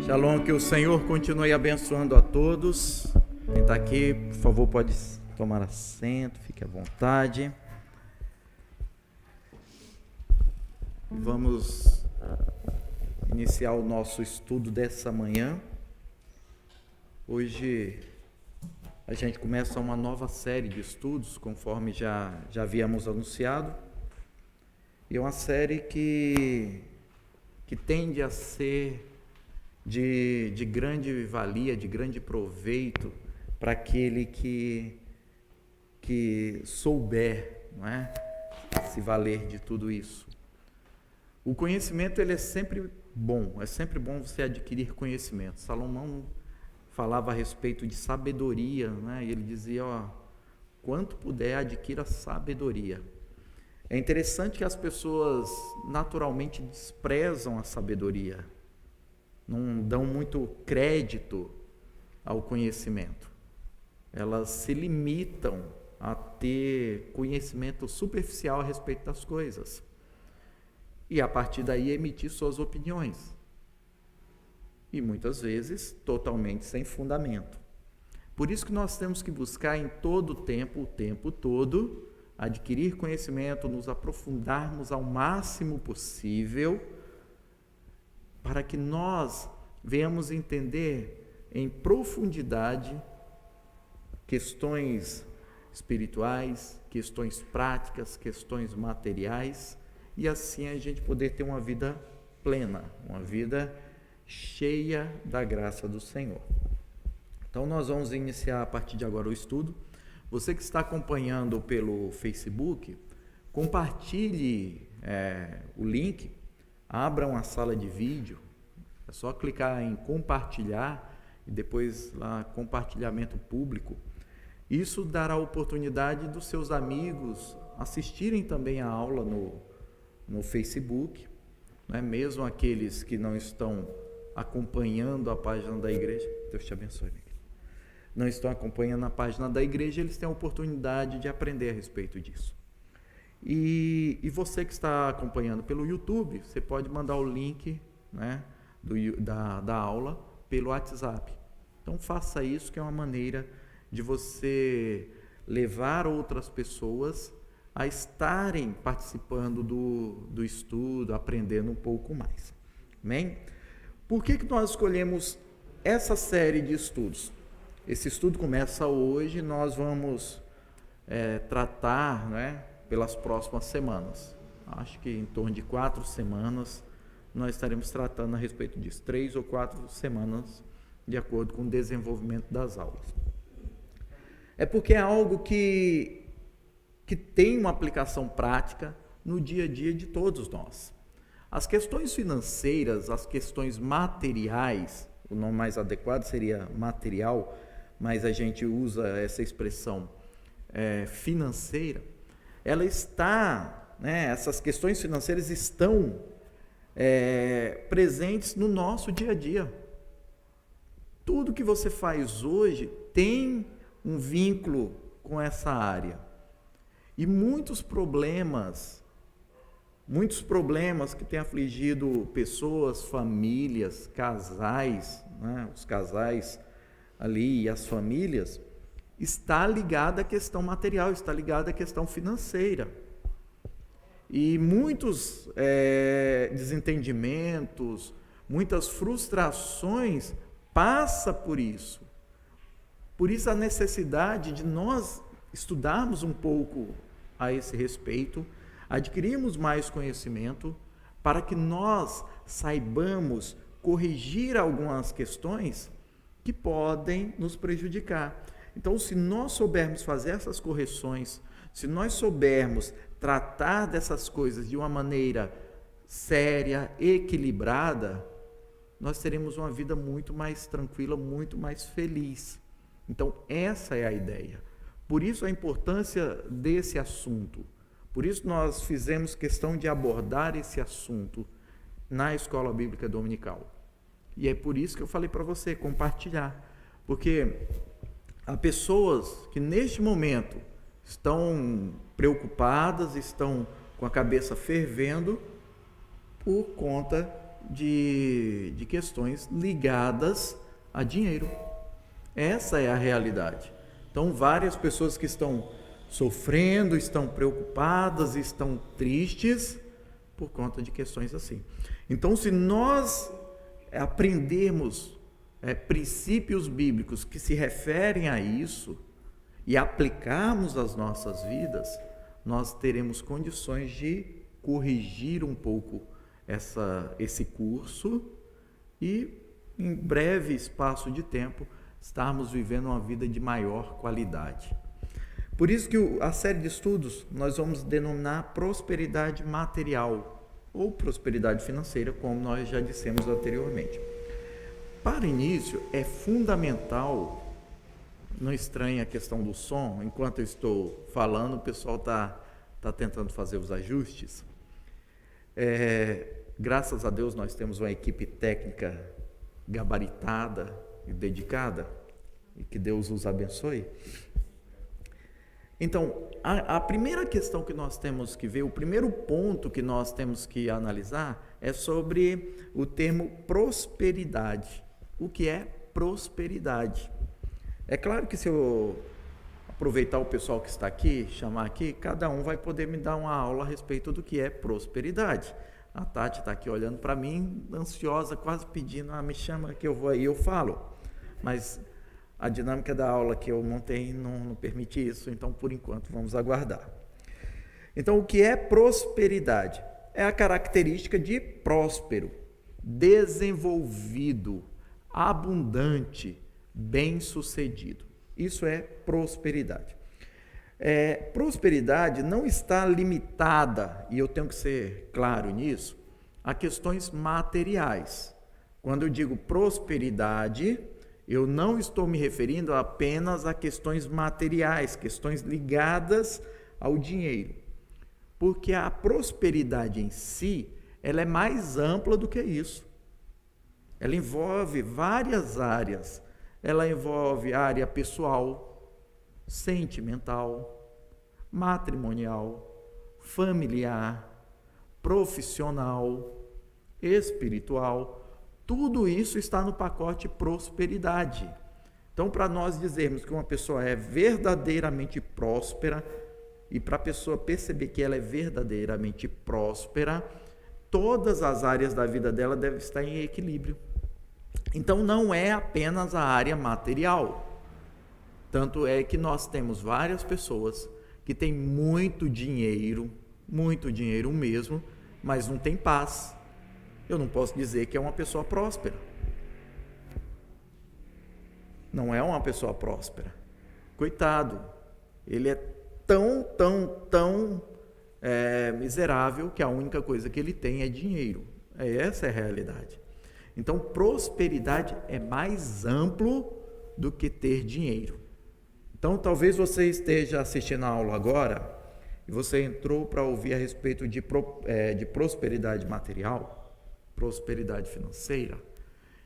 Shalom, que o Senhor continue abençoando a todos. Quem está aqui, por favor, pode tomar assento, fique à vontade. Vamos iniciar o nosso estudo dessa manhã. Hoje a gente começa uma nova série de estudos, conforme já havíamos anunciado. E é uma série que tende a ser de grande valia, de grande proveito para aquele que souber, não é? Se valer de tudo isso. O conhecimento ele é sempre bom você adquirir conhecimento. Salomão falava a respeito de sabedoria, né? E ele dizia, quanto puder adquira sabedoria. É interessante que as pessoas naturalmente desprezam a sabedoria, não dão muito crédito ao conhecimento. Elas se limitam a ter conhecimento superficial a respeito das coisas. E a partir daí emitir suas opiniões. E muitas vezes totalmente sem fundamento. Por isso que nós temos que buscar em todo o tempo todo, adquirir conhecimento, nos aprofundarmos ao máximo possível, para que nós venhamos entender em profundidade questões espirituais, questões práticas, questões materiais, e assim a gente poder ter uma vida plena, uma vida cheia da graça do Senhor. Então nós vamos iniciar a partir de agora o estudo. Você que está acompanhando pelo Facebook, compartilhe o link, abra uma sala de vídeo, é só clicar em compartilhar e depois lá compartilhamento público. Isso dará a oportunidade dos seus amigos assistirem também a aula no Facebook, né? Mesmo aqueles que não estão acompanhando a página da igreja. Deus te abençoe, meu querido. Não estão acompanhando a página da igreja, eles têm a oportunidade de aprender a respeito disso. E você que está acompanhando pelo YouTube, você pode mandar o link, né, da aula pelo WhatsApp. Então faça isso, que é uma maneira de você levar outras pessoas a estarem participando do estudo, aprendendo um pouco mais. Amém? Por que nós escolhemos essa série de estudos? Esse estudo começa hoje, nós vamos tratar, né, pelas próximas semanas. Acho que em torno de 4 semanas nós estaremos tratando a respeito disso. 3 ou 4 semanas, de acordo com o desenvolvimento das aulas. É porque é algo que tem uma aplicação prática no dia a dia de todos nós. As questões financeiras, as questões materiais, o nome mais adequado seria material, mas a gente usa essa expressão financeira, ela está, né, essas questões financeiras estão presentes no nosso dia a dia. Tudo que você faz hoje tem um vínculo com essa área. E muitos problemas que têm afligido pessoas, famílias, casais, né, os casais ali e as famílias, está ligada à questão material, está ligada à questão financeira. E muitos desentendimentos, muitas frustrações passa por isso. Por isso a necessidade de nós estudarmos um pouco a esse respeito, adquirirmos mais conhecimento, para que nós saibamos corrigir algumas questões que podem nos prejudicar. Então, se nós soubermos fazer essas correções, se nós soubermos tratar dessas coisas de uma maneira séria, equilibrada, nós teremos uma vida muito mais tranquila, muito mais feliz. Então, essa é a ideia. Por isso a importância desse assunto. Por isso nós fizemos questão de abordar esse assunto na Escola Bíblica Dominical. E é por isso que eu falei para você compartilhar. Porque há pessoas que neste momento estão preocupadas, estão com a cabeça fervendo por conta de questões ligadas a dinheiro. Essa é a realidade. Então, várias pessoas que estão sofrendo, estão preocupadas, estão tristes por conta de questões assim. Então, se nós aprendermos princípios bíblicos que se referem a isso e aplicarmos às nossas vidas, nós teremos condições de corrigir um pouco esse curso e, em breve espaço de tempo, estarmos vivendo uma vida de maior qualidade. Por isso que a série de estudos nós vamos denominar prosperidade material ou prosperidade financeira, como nós já dissemos anteriormente. Para início, é fundamental, não estranhe a questão do som, enquanto eu estou falando, o pessoal está tentando fazer os ajustes. Graças a Deus nós temos uma equipe técnica gabaritada e dedicada, e que Deus os abençoe. Então, a primeira questão que nós temos que ver, o primeiro ponto que nós temos que analisar é sobre o termo prosperidade. O que é prosperidade? É claro que se eu aproveitar o pessoal que está aqui, chamar aqui, cada um vai poder me dar uma aula a respeito do que é prosperidade. A Tati está aqui olhando para mim, ansiosa, quase pedindo, me chama que eu vou aí, eu falo. Mas a dinâmica da aula que eu montei não permite isso, então por enquanto vamos aguardar. Então, o que é prosperidade? É a característica de próspero, desenvolvido, abundante, bem-sucedido. Isso é prosperidade. Prosperidade não está limitada, e eu tenho que ser claro nisso, a questões materiais. Quando eu digo prosperidade, eu não estou me referindo apenas a questões materiais, questões ligadas ao dinheiro. Porque a prosperidade em si, ela é mais ampla do que isso. Ela envolve várias áreas. Ela envolve a área pessoal, sentimental, matrimonial, familiar, profissional, espiritual. Tudo isso está no pacote prosperidade. Então, para nós dizermos que uma pessoa é verdadeiramente próspera, e para a pessoa perceber que ela é verdadeiramente próspera, todas as áreas da vida dela devem estar em equilíbrio. Então, não é apenas a área material. Tanto é que nós temos várias pessoas que têm muito dinheiro mesmo, mas não tem paz. Eu não posso dizer que é uma pessoa próspera. Não é uma pessoa próspera. Coitado, ele é tão miserável que a única coisa que ele tem é dinheiro. Essa é a realidade. Então, prosperidade é mais amplo do que ter dinheiro. Então, talvez você esteja assistindo a aula agora e você entrou para ouvir a respeito de prosperidade material, prosperidade financeira,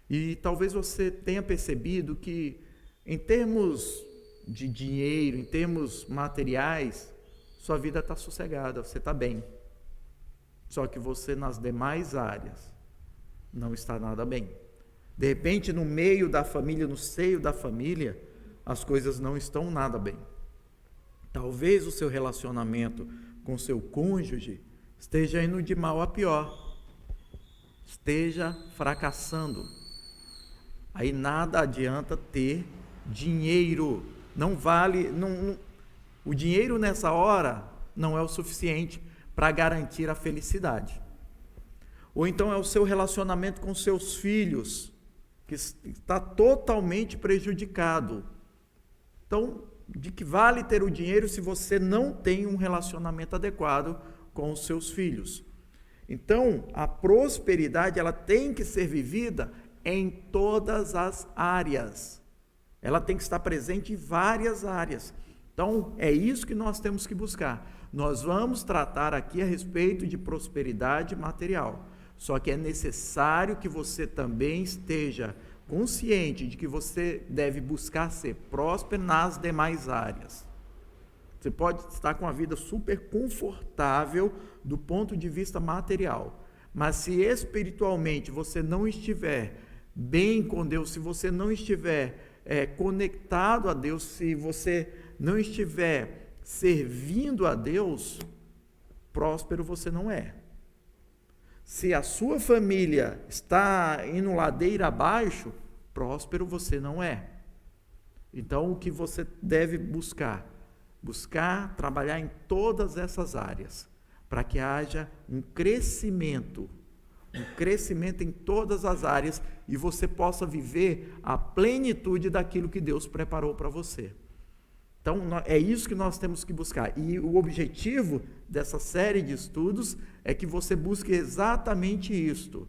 e talvez você tenha percebido que, em termos de dinheiro, em termos materiais, sua vida está sossegada, você está bem. Só que você, nas demais áreas, não está nada bem. De repente, no meio da família, no seio da família, as coisas não estão nada bem. Talvez o seu relacionamento com seu cônjuge esteja indo de mal a pior, esteja fracassando. Aí nada adianta ter dinheiro. Não vale, o dinheiro nessa hora não é o suficiente para garantir a felicidade. Ou então é o seu relacionamento com seus filhos que está totalmente prejudicado. Então, de que vale ter o dinheiro se você não tem um relacionamento adequado com os seus filhos? Então, a prosperidade, ela tem que ser vivida em todas as áreas. Ela tem que estar presente em várias áreas. Então, é isso que nós temos que buscar. Nós vamos tratar aqui a respeito de prosperidade material. Só que é necessário que você também esteja consciente de que você deve buscar ser próspero nas demais áreas. Você pode estar com a vida super confortável do ponto de vista material, Mas se espiritualmente você não estiver bem com Deus, se você não estiver conectado a Deus, se você não estiver servindo a Deus, próspero você não é. Se a sua família está indo ladeira abaixo, próspero você não é. Então, o que você deve buscar? Buscar trabalhar em todas essas áreas, para que haja um crescimento em todas as áreas e você possa viver a plenitude daquilo que Deus preparou para você. Então, é isso que nós temos que buscar. E o objetivo dessa série de estudos é que você busque exatamente isto.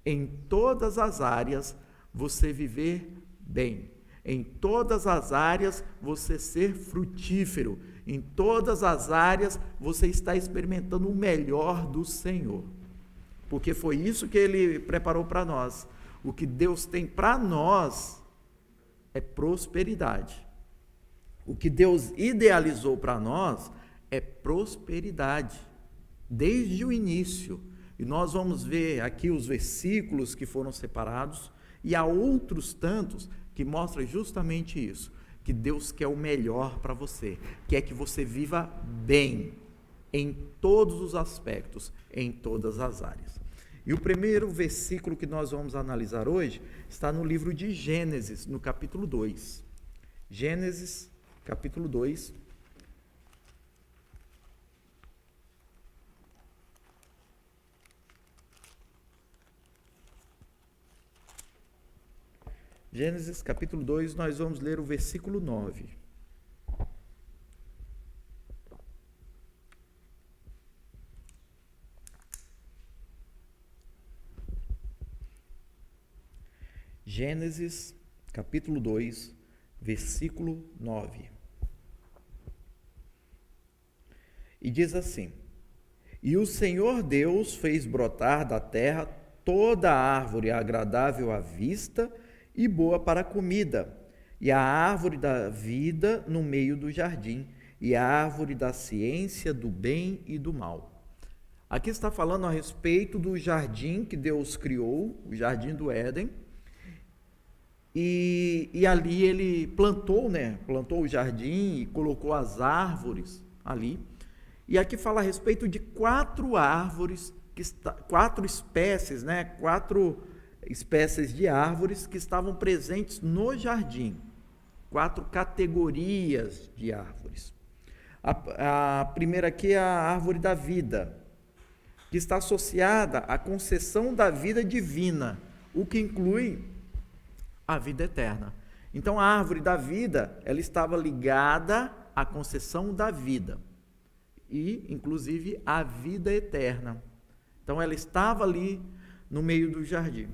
Em todas as áreas, você viver bem. Em todas as áreas, você ser frutífero. Em todas as áreas, você está experimentando o melhor do Senhor. Porque foi isso que Ele preparou para nós. O que Deus tem para nós é prosperidade. O que Deus idealizou para nós é prosperidade, desde o início. E nós vamos ver aqui os versículos que foram separados, e há outros tantos que mostram justamente isso, que Deus quer o melhor para você, quer que você viva bem, em todos os aspectos, em todas as áreas. E o primeiro versículo que nós vamos analisar hoje está no livro de Gênesis, no capítulo 2. Gênesis, capítulo 2. Gênesis, capítulo 2, nós vamos ler o versículo 9. Gênesis, capítulo 2, versículo 9. E diz assim: E o Senhor Deus fez brotar da terra toda a árvore agradável à vista e boa para a comida, e a árvore da vida no meio do jardim, e a árvore da ciência do bem e do mal. Aqui está falando a respeito do jardim que Deus criou, o jardim do Éden, e ali ele plantou o jardim e colocou as árvores ali. E aqui fala a respeito de 4 árvores, 4 espécies, 4 espécies de árvores que estavam presentes no jardim. 4 categorias de árvores. A primeira aqui é a árvore da vida, que está associada à concessão da vida divina, o que inclui a vida eterna. Então, a árvore da vida, ela estava ligada à concessão da vida e, inclusive, à vida eterna. Então, ela estava ali no meio do jardim.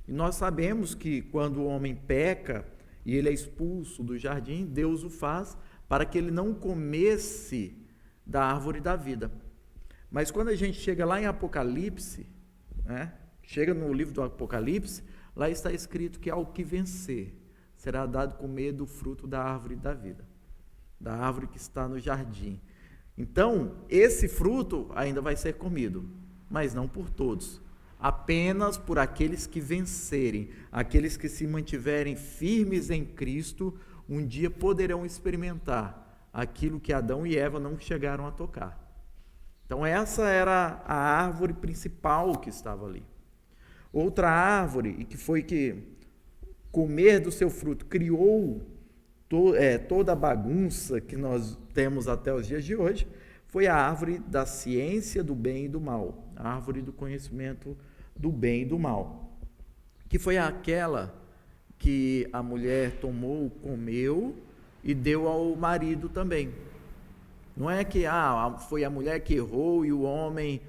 E nós sabemos que quando o homem peca e ele é expulso do jardim, Deus o faz para que ele não comesse da árvore da vida. Mas quando a gente chega lá em Apocalipse, chega no livro do Apocalipse, lá está escrito que ao que vencer será dado comer do fruto da árvore da vida, da árvore que está no jardim. Então, esse fruto ainda vai ser comido, mas não por todos, apenas por aqueles que vencerem, aqueles que se mantiverem firmes em Cristo, um dia poderão experimentar aquilo que Adão e Eva não chegaram a tocar. Então, essa era a árvore principal que estava ali. Outra árvore, e que foi que comer do seu fruto criou toda a bagunça que nós temos até os dias de hoje, foi a árvore da ciência do bem e do mal, a árvore do conhecimento do bem e do mal, que foi aquela que a mulher tomou, comeu e deu ao marido também. Não é que foi a mulher que errou e o homem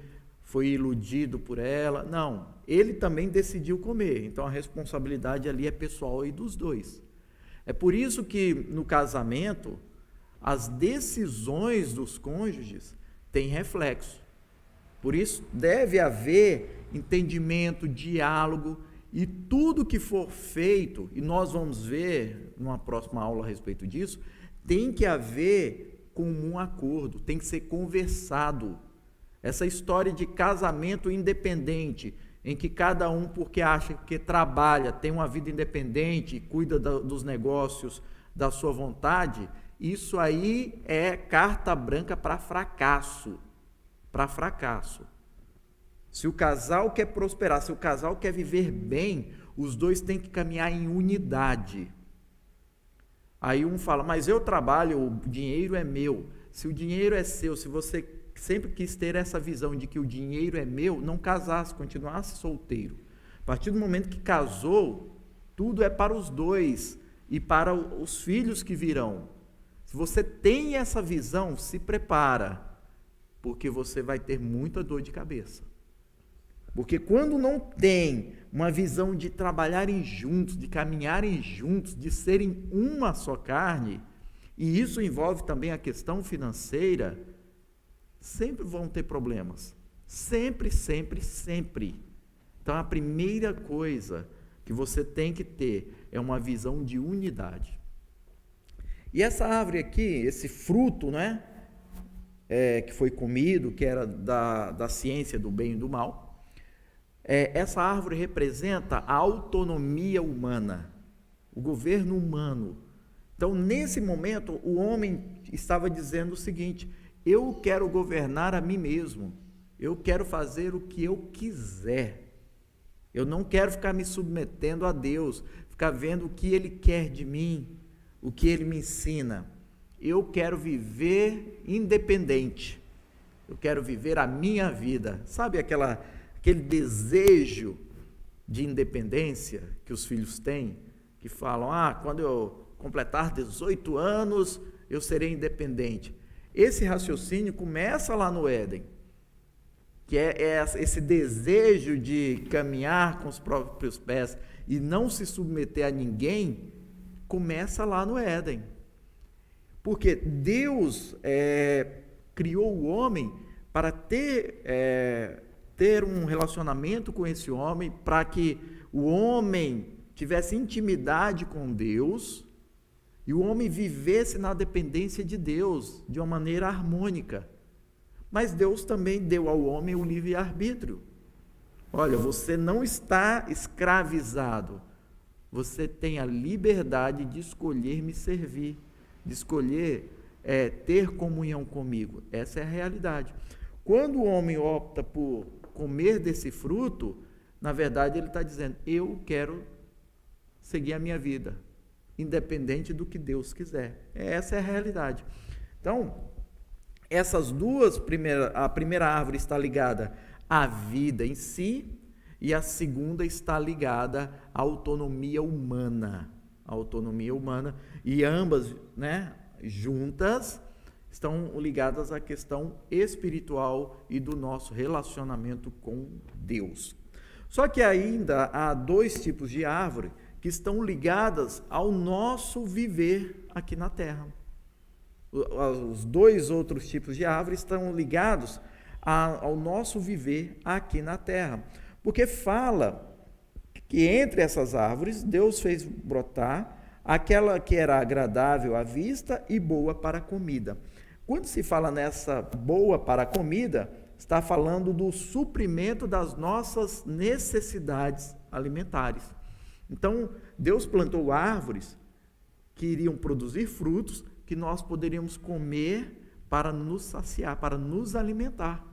foi iludido por ela, não. Ele também decidiu comer, então a responsabilidade ali é pessoal e dos dois. É por isso que no casamento, as decisões dos cônjuges têm reflexo. Por isso deve haver entendimento, diálogo, e tudo que for feito, e nós vamos ver numa próxima aula a respeito disso, tem que haver comum acordo, tem que ser conversado. Essa história de casamento independente, em que cada um, porque acha que trabalha, tem uma vida independente, cuida dos negócios da sua vontade, isso aí é carta branca para fracasso. Para fracasso. Se o casal quer prosperar, se o casal quer viver bem, os dois têm que caminhar em unidade. Aí um fala, mas eu trabalho, o dinheiro é meu. Se o dinheiro é seu, se você sempre quis ter essa visão de que o dinheiro é meu, não casasse, continuasse solteiro. A partir do momento que casou, tudo é para os dois e para os filhos que virão. Se você tem essa visão, se prepara, porque você vai ter muita dor de cabeça. Porque quando não tem uma visão de trabalharem juntos, de caminharem juntos, de serem uma só carne, e isso envolve também a questão financeira, sempre vão ter problemas. Sempre, sempre, sempre. Então, a primeira coisa que você tem que ter é uma visão de unidade. E essa árvore aqui, esse fruto, né, que foi comido, que era da ciência do bem e do mal, essa árvore representa a autonomia humana, o governo humano. Então, nesse momento, o homem estava dizendo o seguinte: eu quero governar a mim mesmo, eu quero fazer o que eu quiser, eu não quero ficar me submetendo a Deus, ficar vendo o que Ele quer de mim, o que Ele me ensina. Eu quero viver independente, eu quero viver a minha vida. Sabe aquele desejo de independência que os filhos têm, que falam, quando eu completar 18 anos, eu serei independente. Esse raciocínio começa lá no Éden, que é esse desejo de caminhar com os próprios pés e não se submeter a ninguém, começa lá no Éden. Porque Deus criou o homem para ter um relacionamento com esse homem, para que o homem tivesse intimidade com Deus e o homem vivesse na dependência de Deus, de uma maneira harmônica. Mas Deus também deu ao homem o livre-arbítrio. Olha, você não está escravizado, você tem a liberdade de escolher me servir, de escolher ter comunhão comigo. Essa é a realidade. Quando o homem opta por comer desse fruto, na verdade ele está dizendo, eu quero seguir a minha vida, independente do que Deus quiser. Essa é a realidade. Então, essas duas, a primeira árvore está ligada à vida em si, e a segunda está ligada à autonomia humana. A autonomia humana, e ambas, juntas, estão ligadas à questão espiritual e do nosso relacionamento com Deus. Só que ainda há dois tipos de árvore que estão ligadas ao nosso viver aqui na terra. Os dois outros tipos de árvore estão ligados ao nosso viver aqui na terra. Porque fala que entre essas árvores, Deus fez brotar aquela que era agradável à vista e boa para a comida. Quando se fala nessa boa para a comida, está falando do suprimento das nossas necessidades alimentares. Então, Deus plantou árvores que iriam produzir frutos que nós poderíamos comer para nos saciar, para nos alimentar.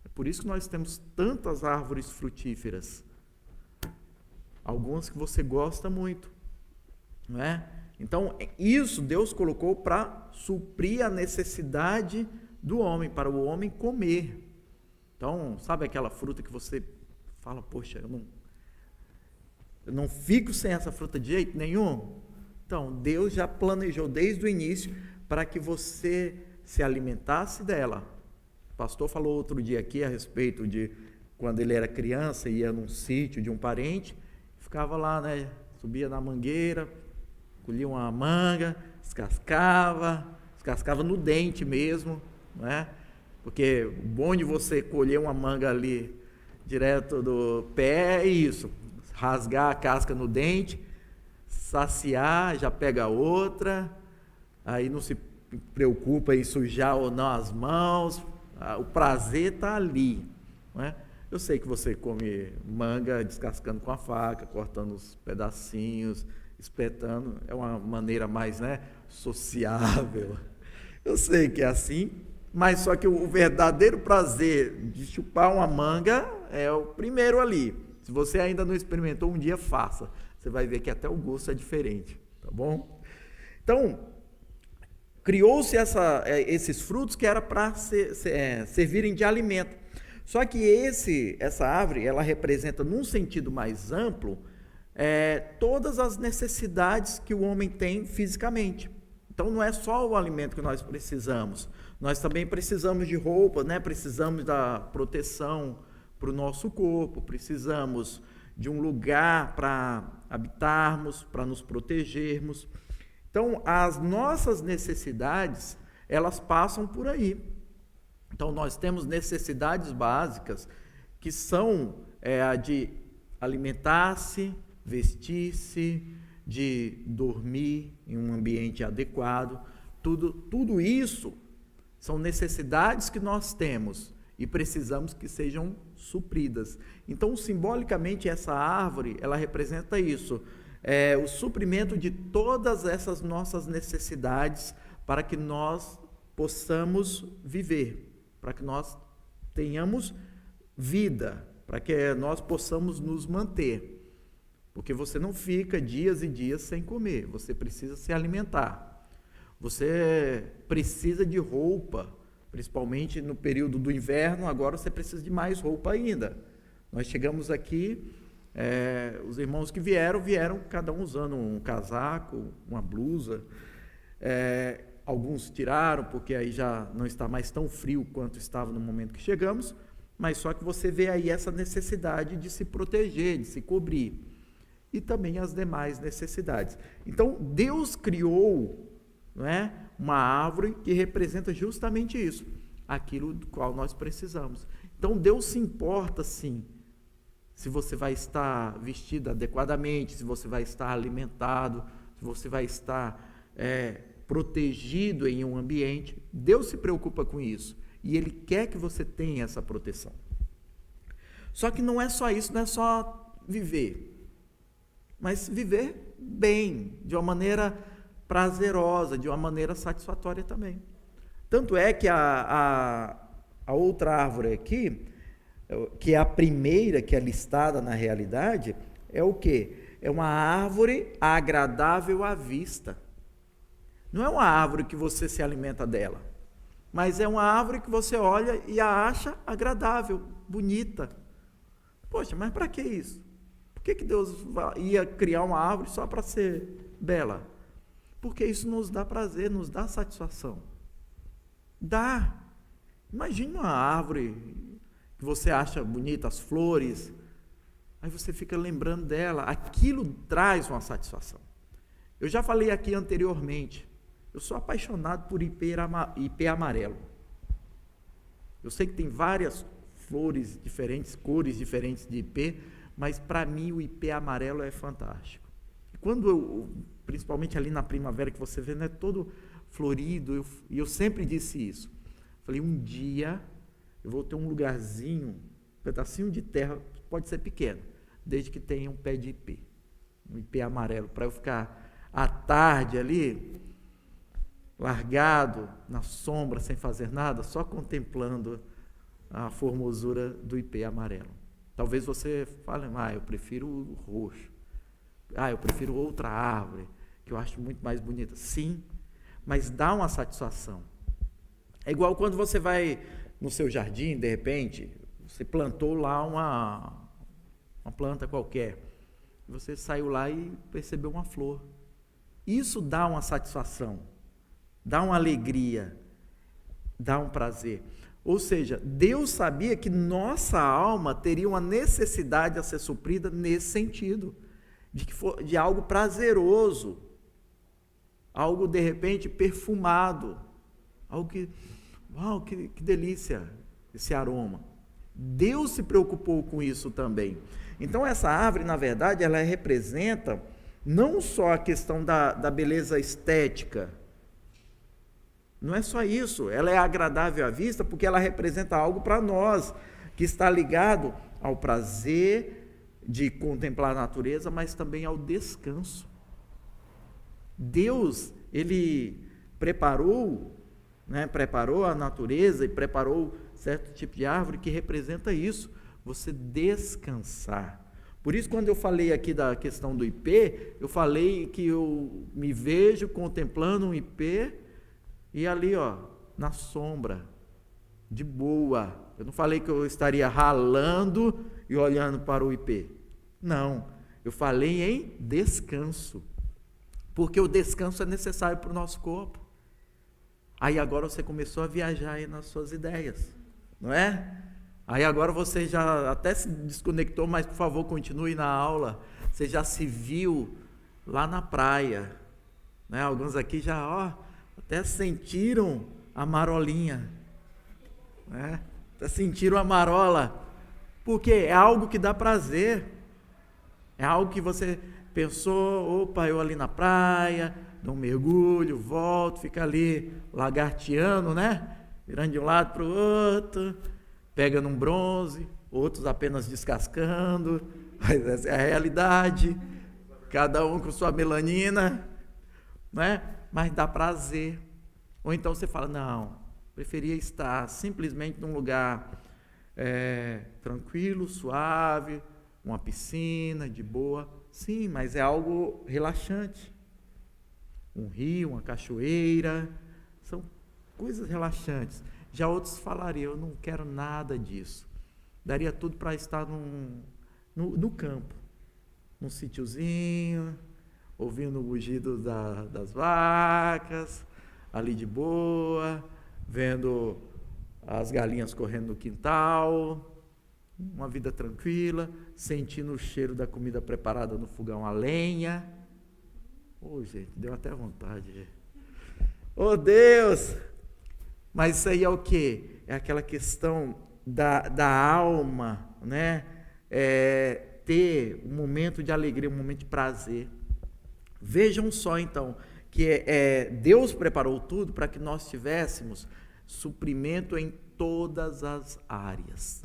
É por isso que nós temos tantas árvores frutíferas. Algumas que você gosta muito, não é? Então, isso Deus colocou para suprir a necessidade do homem, para o homem comer. Então, sabe aquela fruta que você fala, poxa, eu não fico sem essa fruta de jeito nenhum? Então, Deus já planejou desde o início para que você se alimentasse dela. O pastor falou outro dia aqui a respeito de quando ele era criança, ia num sítio de um parente, ficava lá, subia na mangueira, colhia uma manga, descascava no dente mesmo, não é? Porque o bom de você colher uma manga ali direto do pé é isso, rasgar a casca no dente, saciar, já pega outra, aí não se preocupa em sujar ou não as mãos, O prazer está ali, não é? Eu sei que você come manga descascando com a faca, cortando os pedacinhos, espetando, é uma maneira mais, né, sociável. Eu sei que é assim, mas só que o verdadeiro prazer de chupar uma manga é o primeiro ali. Se você ainda não experimentou, um dia faça. Você vai ver que até o gosto é diferente, tá bom? Então, criou-se esses frutos que era para servirem de alimento. Só que essa árvore, ela representa, num sentido mais amplo, todas as necessidades que o homem tem fisicamente. Então, não é só o alimento que nós precisamos. Nós também precisamos de roupa, né? Precisamos da proteção para o nosso corpo, precisamos de um lugar para habitarmos, para nos protegermos. Então, as nossas necessidades, elas passam por aí. Então, nós temos necessidades básicas que são a de alimentar-se, vestir-se, de dormir em um ambiente adequado. Tudo isso são necessidades que nós temos e precisamos que sejam supridas. Então, simbolicamente, essa árvore, ela representa isso, o suprimento de todas essas nossas necessidades para que nós possamos viver, para que nós tenhamos vida, para que nós possamos nos manter. Porque você não fica dias e dias sem comer, você precisa se alimentar. Você precisa de roupa, principalmente no período do inverno, agora você precisa de mais roupa ainda. Nós chegamos aqui, os irmãos que vieram cada um usando um casaco, uma blusa. Alguns tiraram, porque aí já não está mais tão frio quanto estava no momento que chegamos, mas só que você vê aí essa necessidade de se proteger, de se cobrir. E também as demais necessidades. Então, Deus criou, não é, uma árvore que representa justamente isso, aquilo do qual nós precisamos. Então, Deus se importa, sim, se você vai estar vestido adequadamente, se você vai estar alimentado, se você vai estar protegido em um ambiente. Deus se preocupa com isso e Ele quer que você tenha essa proteção. Só que não é só isso, não é só viver, mas viver bem, de uma maneira prazerosa, de uma maneira satisfatória também. Tanto é que a outra árvore aqui, que é a primeira que é listada na realidade, é o quê? É uma árvore agradável à vista. Não é uma árvore que você se alimenta dela, mas é uma árvore que você olha e a acha agradável, bonita. Poxa, mas para que isso? Por que Deus ia criar uma árvore só para ser bela? Porque isso nos dá prazer, nos dá satisfação. Dá. Imagine uma árvore que você acha bonita, as flores, aí você fica lembrando dela. Aquilo traz uma satisfação. Eu já falei aqui anteriormente, eu sou apaixonado por ipê amarelo. Eu sei que tem várias flores diferentes, cores diferentes de ipê, mas para mim o ipê amarelo é fantástico. Quando principalmente ali na primavera, que você vê, né, todo florido, e eu sempre disse isso. Falei, um dia eu vou ter um lugarzinho, um pedacinho de terra, pode ser pequeno, desde que tenha um pé de ipê, um ipê amarelo, para eu ficar à tarde ali, largado na sombra, sem fazer nada, só contemplando a formosura do ipê amarelo. Talvez você fale, eu prefiro o roxo. Eu prefiro outra árvore, que eu acho muito mais bonita. Sim, mas dá uma satisfação. É igual quando você vai no seu jardim, de repente, você plantou lá uma planta qualquer. Você saiu lá e percebeu uma flor. Isso dá uma satisfação, dá uma alegria, dá um prazer. Ou seja, Deus sabia que nossa alma teria uma necessidade a ser suprida nesse sentido, de algo prazeroso, algo de repente perfumado, algo que, uau, que delícia esse aroma. Deus se preocupou com isso também. Então essa árvore, na verdade, ela representa não só a questão da beleza estética, Não é só isso, ela é agradável à vista porque ela representa algo para nós, que está ligado ao prazer de contemplar a natureza, mas também ao descanso. Deus, Ele preparou a natureza e preparou certo tipo de árvore que representa isso, você descansar. Por isso, quando eu falei aqui da questão do ipê, eu falei que eu me vejo contemplando um ipê e ali, na sombra, de boa. Eu não falei que eu estaria ralando e olhando para o ipê. Não, eu falei em descanso, porque o descanso é necessário para o nosso corpo. Aí agora você começou a viajar aí nas suas ideias, não é? Aí agora você já até se desconectou, mas por favor continue na aula. Você já se viu lá na praia, né? Alguns aqui já até sentiram a marolinha, né? Até sentiram a marola, porque é algo que dá prazer, é algo que você pensou, opa, eu ali na praia, dou um mergulho, volto, fica ali lagarteando, né? Virando de um lado para o outro, pega num bronze, outros apenas descascando, mas essa é a realidade, cada um com sua melanina, né? Mas dá prazer. Ou então você fala, não, preferia estar simplesmente num lugar tranquilo, suave, uma piscina, de boa. Sim, mas é algo relaxante. Um rio, uma cachoeira, são coisas relaxantes. Já outros falariam, eu não quero nada disso. Daria tudo para estar no campo, num sítiozinho, ouvindo o rugido das vacas, ali de boa, vendo as galinhas correndo no quintal, uma vida tranquila, sentindo o cheiro da comida preparada no fogão a lenha. Gente, deu até vontade. Deus! Mas isso aí é o quê? É aquela questão da alma, né? Ter um momento de alegria, um momento de prazer. Vejam só, então, que Deus preparou tudo para que nós tivéssemos suprimento em todas as áreas.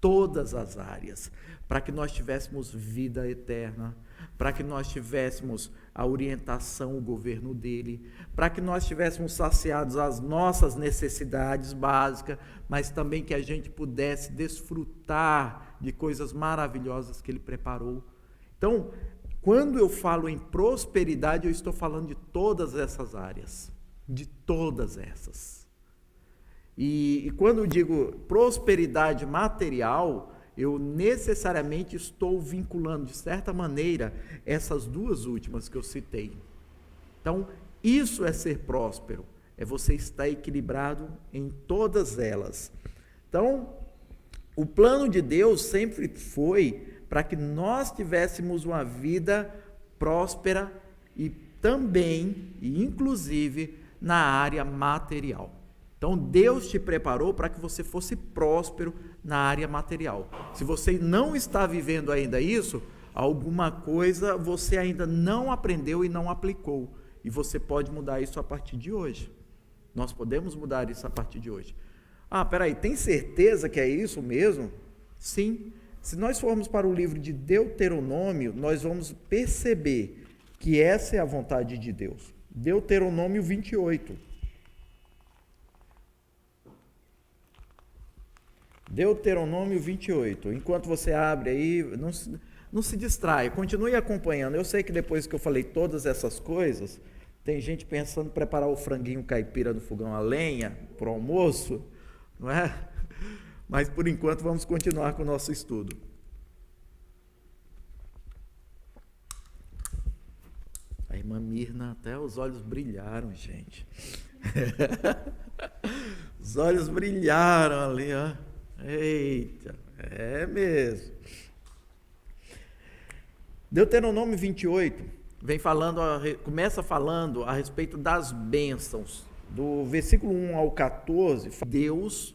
Todas as áreas. Para que nós tivéssemos vida eterna, para que nós tivéssemos a orientação, o governo dele, para que nós tivéssemos saciados as nossas necessidades básicas, mas também que a gente pudesse desfrutar de coisas maravilhosas que ele preparou. Então, quando eu falo em prosperidade, eu estou falando de todas essas áreas, de todas essas. E quando eu digo prosperidade material, eu necessariamente estou vinculando, de certa maneira, essas duas últimas que eu citei. Então, isso é ser próspero, é você estar equilibrado em todas elas. Então, o plano de Deus sempre foi para que nós tivéssemos uma vida próspera e também, e inclusive, na área material. Então, Deus te preparou para que você fosse próspero na área material. Se você não está vivendo ainda isso, alguma coisa você ainda não aprendeu e não aplicou. E você pode mudar isso a partir de hoje. Nós podemos mudar isso a partir de hoje. Peraí, tem certeza que é isso mesmo? Sim. Se nós formos para o livro de Deuteronômio, nós vamos perceber que essa é a vontade de Deus. Deuteronômio 28. Deuteronômio 28. Enquanto você abre aí, não se distraia, continue acompanhando. Eu sei que depois que eu falei todas essas coisas, tem gente pensando em preparar o franguinho caipira no fogão a lenha para o almoço, não é? Mas por enquanto vamos continuar com o nosso estudo. A irmã Mirna, até os olhos brilharam, gente. Os olhos brilharam ali, ó. Eita, é mesmo. Deuteronômio 28 começa falando a respeito das bênçãos. Do versículo 1 ao 14, Deus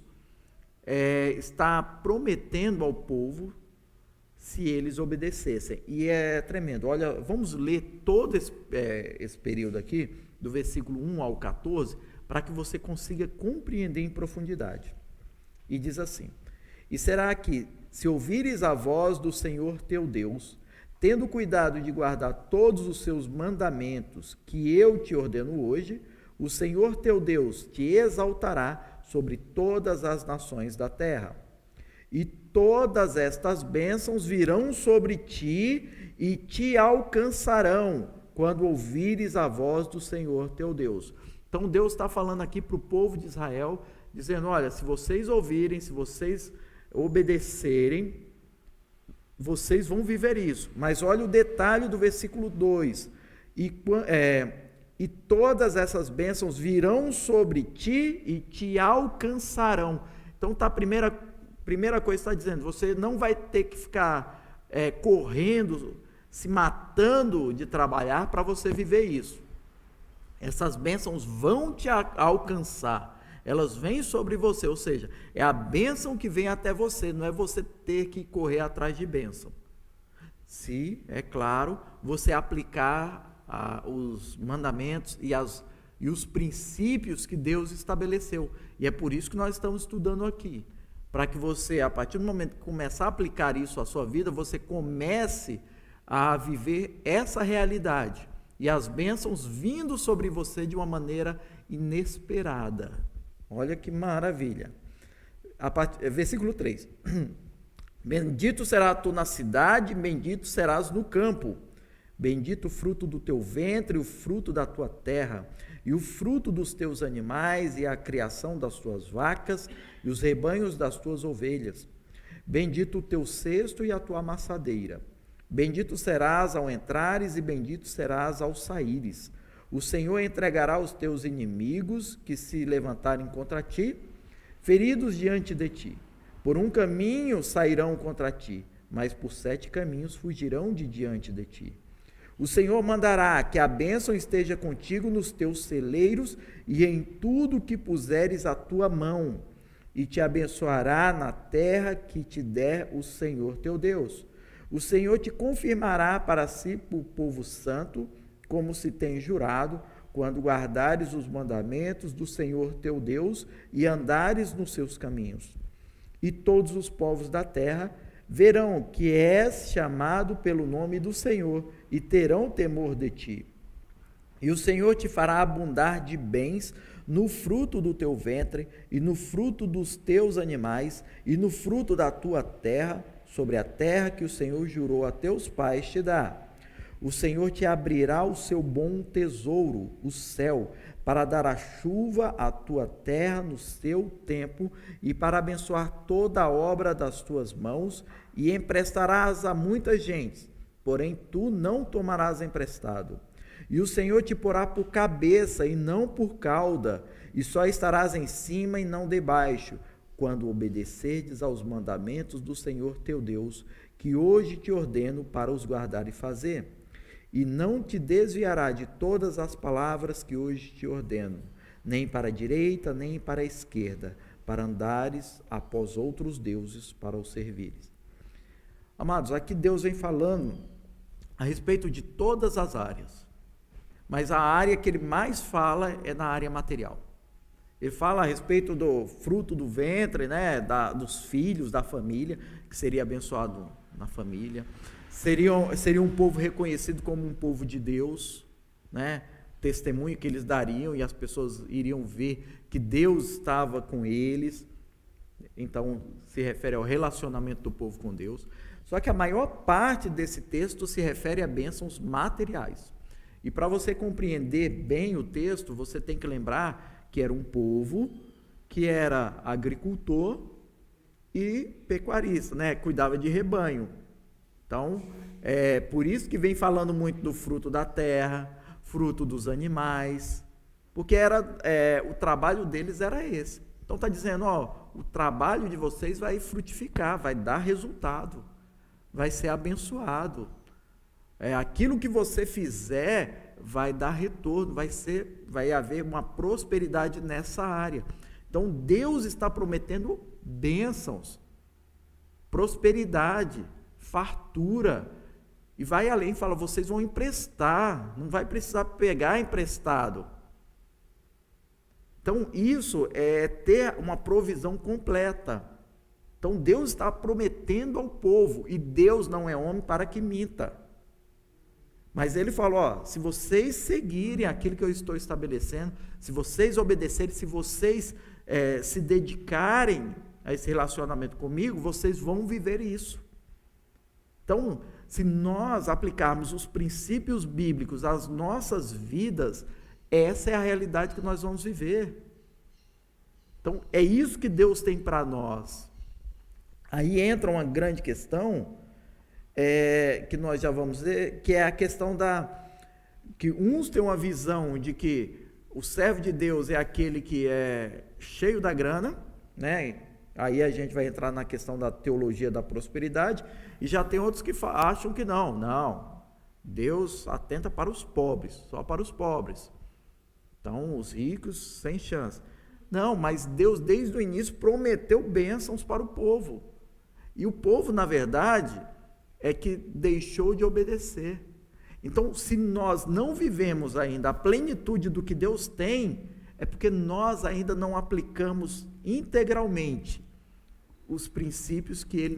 está prometendo ao povo se eles obedecessem. E é tremendo. Olha, vamos ler todo esse período aqui, do versículo 1 ao 14, para que você consiga compreender em profundidade. E diz assim: e será que, se ouvires a voz do Senhor teu Deus, tendo cuidado de guardar todos os seus mandamentos que eu te ordeno hoje, o Senhor teu Deus te exaltará sobre todas as nações da terra. E todas estas bênçãos virão sobre ti e te alcançarão quando ouvires a voz do Senhor teu Deus. Então Deus está falando aqui para o povo de Israel, dizendo: olha, se vocês ouvirem, se vocês obedecerem, vocês vão viver isso. Mas olha o detalhe do versículo 2. E todas essas bênçãos virão sobre ti e te alcançarão. Então tá, a primeira coisa está dizendo: você não vai ter que ficar correndo, se matando de trabalhar para você viver isso. Essas bênçãos vão te alcançar, elas vêm sobre você, ou seja, é a bênção que vem até você, não é você ter que correr atrás de bênção. Se, é claro, você aplicar os mandamentos e os princípios que Deus estabeleceu. E é por isso que nós estamos estudando aqui, para que você, a partir do momento que começar a aplicar isso à sua vida, você comece a viver essa realidade e as bênçãos vindo sobre você de uma maneira inesperada. Olha que maravilha. Versículo 3. Bendito serás tu na cidade, bendito serás no campo. Bendito o fruto do teu ventre, o fruto da tua terra, e o fruto dos teus animais, e a criação das tuas vacas, e os rebanhos das tuas ovelhas. Bendito o teu cesto e a tua amassadeira. Bendito serás ao entrares, e bendito serás ao saíres. O Senhor entregará os teus inimigos que se levantarem contra ti, feridos diante de ti. Por um caminho sairão contra ti, mas por 7 caminhos fugirão de diante de ti. O Senhor mandará que a bênção esteja contigo nos teus celeiros e em tudo que puseres a tua mão, e te abençoará na terra que te der o Senhor teu Deus. O Senhor te confirmará para si por povo santo, como se tem jurado, quando guardares os mandamentos do Senhor teu Deus e andares nos seus caminhos. E todos os povos da terra verão que és chamado pelo nome do Senhor e terão temor de ti. E o Senhor te fará abundar de bens no fruto do teu ventre e no fruto dos teus animais e no fruto da tua terra, sobre a terra que o Senhor jurou a teus pais te dar. O Senhor te abrirá o seu bom tesouro, o céu, para dar a chuva à tua terra no seu tempo e para abençoar toda a obra das tuas mãos, e emprestarás a muita gente, porém tu não tomarás emprestado. E o Senhor te porá por cabeça e não por cauda, e só estarás em cima e não debaixo, quando obedecerdes aos mandamentos do Senhor teu Deus, que hoje te ordeno para os guardar e fazer. E não te desviará de todas as palavras que hoje te ordeno, nem para a direita, nem para a esquerda, para andares após outros deuses para os servires. Amados, aqui Deus vem falando a respeito de todas as áreas, mas a área que ele mais fala é na área material. Ele fala a respeito do fruto do ventre, né, dos filhos, da família, que seria abençoado na família. Seria um povo reconhecido como um povo de Deus, né? Testemunho que eles dariam e as pessoas iriam ver que Deus estava com eles. Então, se refere ao relacionamento do povo com Deus. Só que a maior parte desse texto se refere a bênçãos materiais. E para você compreender bem o texto, você tem que lembrar que era um povo que era agricultor e pecuarista, né? Cuidava de rebanho. Então, é por isso que vem falando muito do fruto da terra, fruto dos animais, porque o trabalho deles era esse. Então está dizendo, o trabalho de vocês vai frutificar, vai dar resultado, vai ser abençoado. Aquilo que você fizer vai dar retorno, vai haver uma prosperidade nessa área. Então Deus está prometendo bênçãos, prosperidade, fartura, e vai além, fala, vocês vão emprestar, não vai precisar pegar emprestado. Então, isso é ter uma provisão completa. Então, Deus está prometendo ao povo, e Deus não é homem para que minta. Mas ele falou, ó, se vocês seguirem aquilo que eu estou estabelecendo, se vocês obedecerem, se vocês se dedicarem a esse relacionamento comigo, vocês vão viver isso. Então, se nós aplicarmos os princípios bíblicos às nossas vidas, essa é a realidade que nós vamos viver. Então, é isso que Deus tem para nós. Aí entra uma grande questão, que nós já vamos ver, que é a questão que uns têm uma visão de que o servo de Deus é aquele que é cheio da grana, né? Aí a gente vai entrar na questão da teologia da prosperidade, e já tem outros que acham que não, Deus atenta para os pobres, só para os pobres. Então, os ricos, sem chance. Não, mas Deus, desde o início, prometeu bênçãos para o povo. E o povo, na verdade, é que deixou de obedecer. Então, se nós não vivemos ainda a plenitude do que Deus tem, é porque nós ainda não aplicamos integralmente os princípios que Ele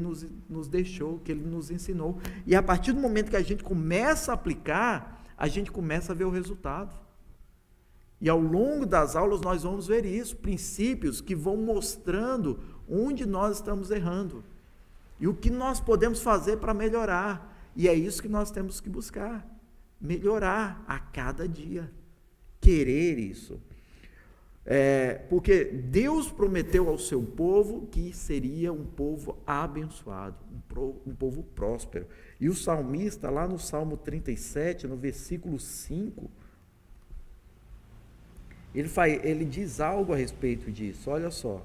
nos deixou, que Ele nos ensinou. E a partir do momento que a gente começa a aplicar, a gente começa a ver o resultado. E ao longo das aulas nós vamos ver isso, princípios que vão mostrando onde nós estamos errando. E o que nós podemos fazer para melhorar. E é isso que nós temos que buscar. Melhorar a cada dia. Querer isso. Porque Deus prometeu ao seu povo que seria um povo abençoado, um povo próspero. E o salmista, lá no Salmo 37, no versículo 5, ele diz algo a respeito disso. Olha só.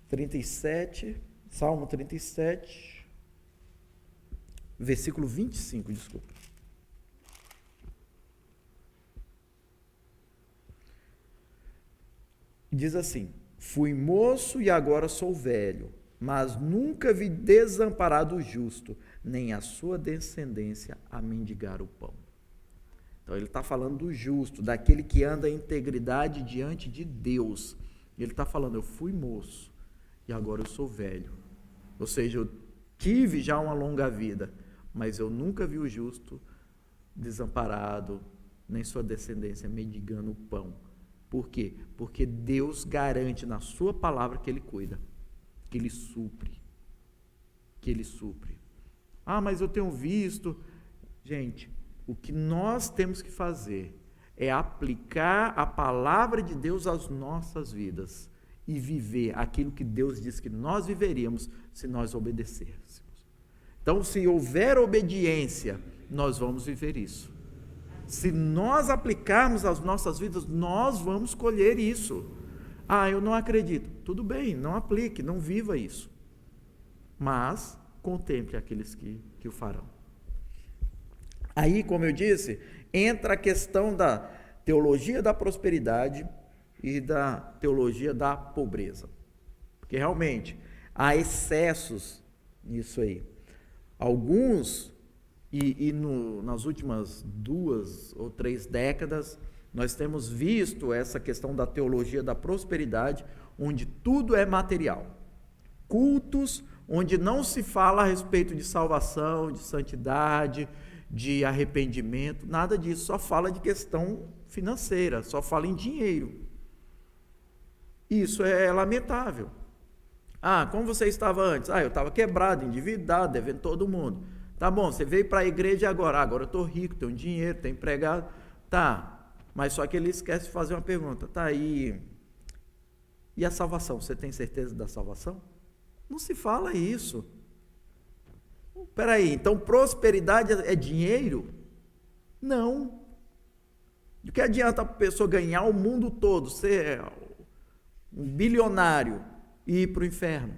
37, Salmo 37, versículo 25, desculpa. Diz assim: fui moço e agora sou velho, mas nunca vi desamparado o justo, nem a sua descendência a mendigar o pão. Então ele está falando do justo, daquele que anda em integridade diante de Deus. Ele está falando, eu fui moço e agora eu sou velho. Ou seja, eu tive já uma longa vida, mas eu nunca vi o justo desamparado, nem sua descendência mendigando o pão. Por quê? Porque Deus garante na sua palavra que Ele cuida, que Ele supre, Ah, mas eu tenho visto. Gente, o que nós temos que fazer é aplicar a palavra de Deus às nossas vidas e viver aquilo que Deus diz que nós viveríamos se nós obedecêssemos. Então, se houver obediência, nós vamos viver isso. Se nós aplicarmos as nossas vidas, nós vamos colher isso. Ah, eu não acredito. Tudo bem, não aplique, não viva isso. Mas contemple aqueles que o farão. Aí, como eu disse, entra a questão da teologia da prosperidade e da teologia da pobreza. Porque realmente há excessos nisso aí. Alguns, nas últimas 2 ou 3 décadas, nós temos visto essa questão da teologia da prosperidade, onde tudo é material. Cultos onde não se fala a respeito de salvação, de santidade, de arrependimento, nada disso, só fala de questão financeira, só fala em dinheiro. Isso é lamentável. Ah, como você estava antes? Ah, eu estava quebrado, endividado, devendo todo mundo. Tá bom, você veio para a igreja agora eu estou rico, tenho dinheiro, tenho empregado. Tá, mas só que ele esquece de fazer uma pergunta. Tá aí, e a salvação? Você tem certeza da salvação? Não se fala isso. Espera aí, então prosperidade é dinheiro? Não. Do que adianta a pessoa ganhar o mundo todo, ser um bilionário e ir para o inferno?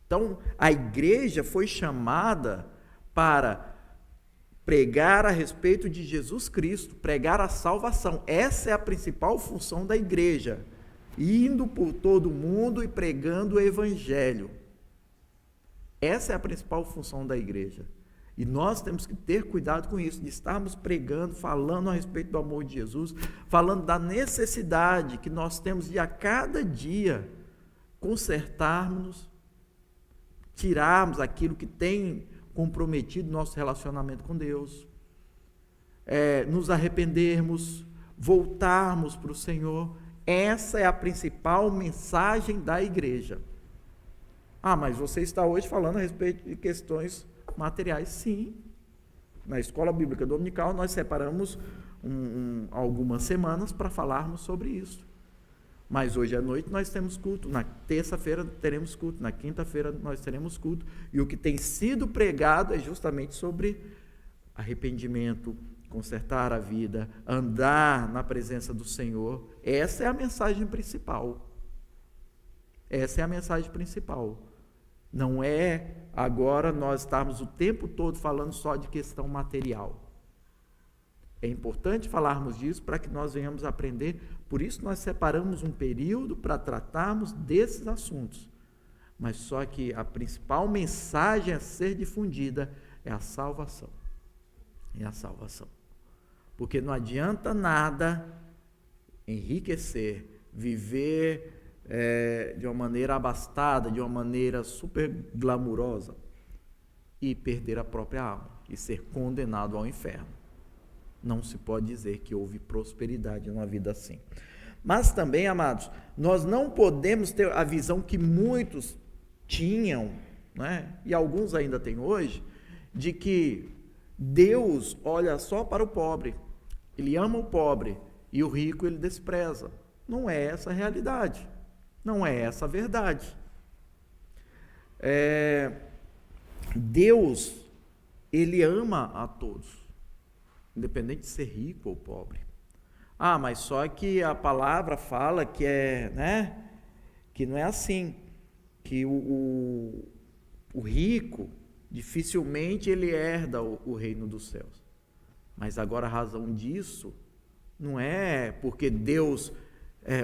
Então, a igreja foi chamada para pregar a respeito de Jesus Cristo, pregar a salvação. Essa é a principal função da igreja, indo por todo o mundo e pregando o evangelho. Essa é a principal função da igreja. E nós temos que ter cuidado com isso, de estarmos pregando, falando a respeito do amor de Jesus, falando da necessidade que nós temos de a cada dia consertarmos, tirarmos aquilo que tem comprometido nosso relacionamento com Deus, nos arrependermos, voltarmos para o Senhor. Essa é a principal mensagem da igreja. Mas você está hoje falando a respeito de questões materiais. Sim. Na escola bíblica dominical nós separamos algumas semanas para falarmos sobre isso. Mas hoje à noite nós temos culto, na terça-feira teremos culto, na quinta-feira nós teremos culto. E o que tem sido pregado é justamente sobre arrependimento, consertar a vida, andar na presença do Senhor. Essa é a mensagem principal. Essa é a mensagem principal. Não é agora nós estarmos o tempo todo falando só de questão material. É importante falarmos disso para que nós venhamos aprender. Por isso nós separamos um período para tratarmos desses assuntos. Mas só que a principal mensagem a ser difundida é a salvação. É a salvação. Porque não adianta nada enriquecer, viver de uma maneira abastada, de uma maneira super glamurosa e perder a própria alma e ser condenado ao inferno. Não se pode dizer que houve prosperidade numa vida assim. Mas também, amados, nós não podemos ter a visão que muitos tinham, né? E alguns ainda têm hoje, de que Deus olha só para o pobre, Ele ama o pobre e o rico Ele despreza. Não é essa a realidade, não é essa a verdade. Deus, Ele ama a todos, independente de ser rico ou pobre. Mas só que a palavra fala que que não é assim, que o rico dificilmente ele herda o reino dos céus. Mas agora a razão disso não é porque Deus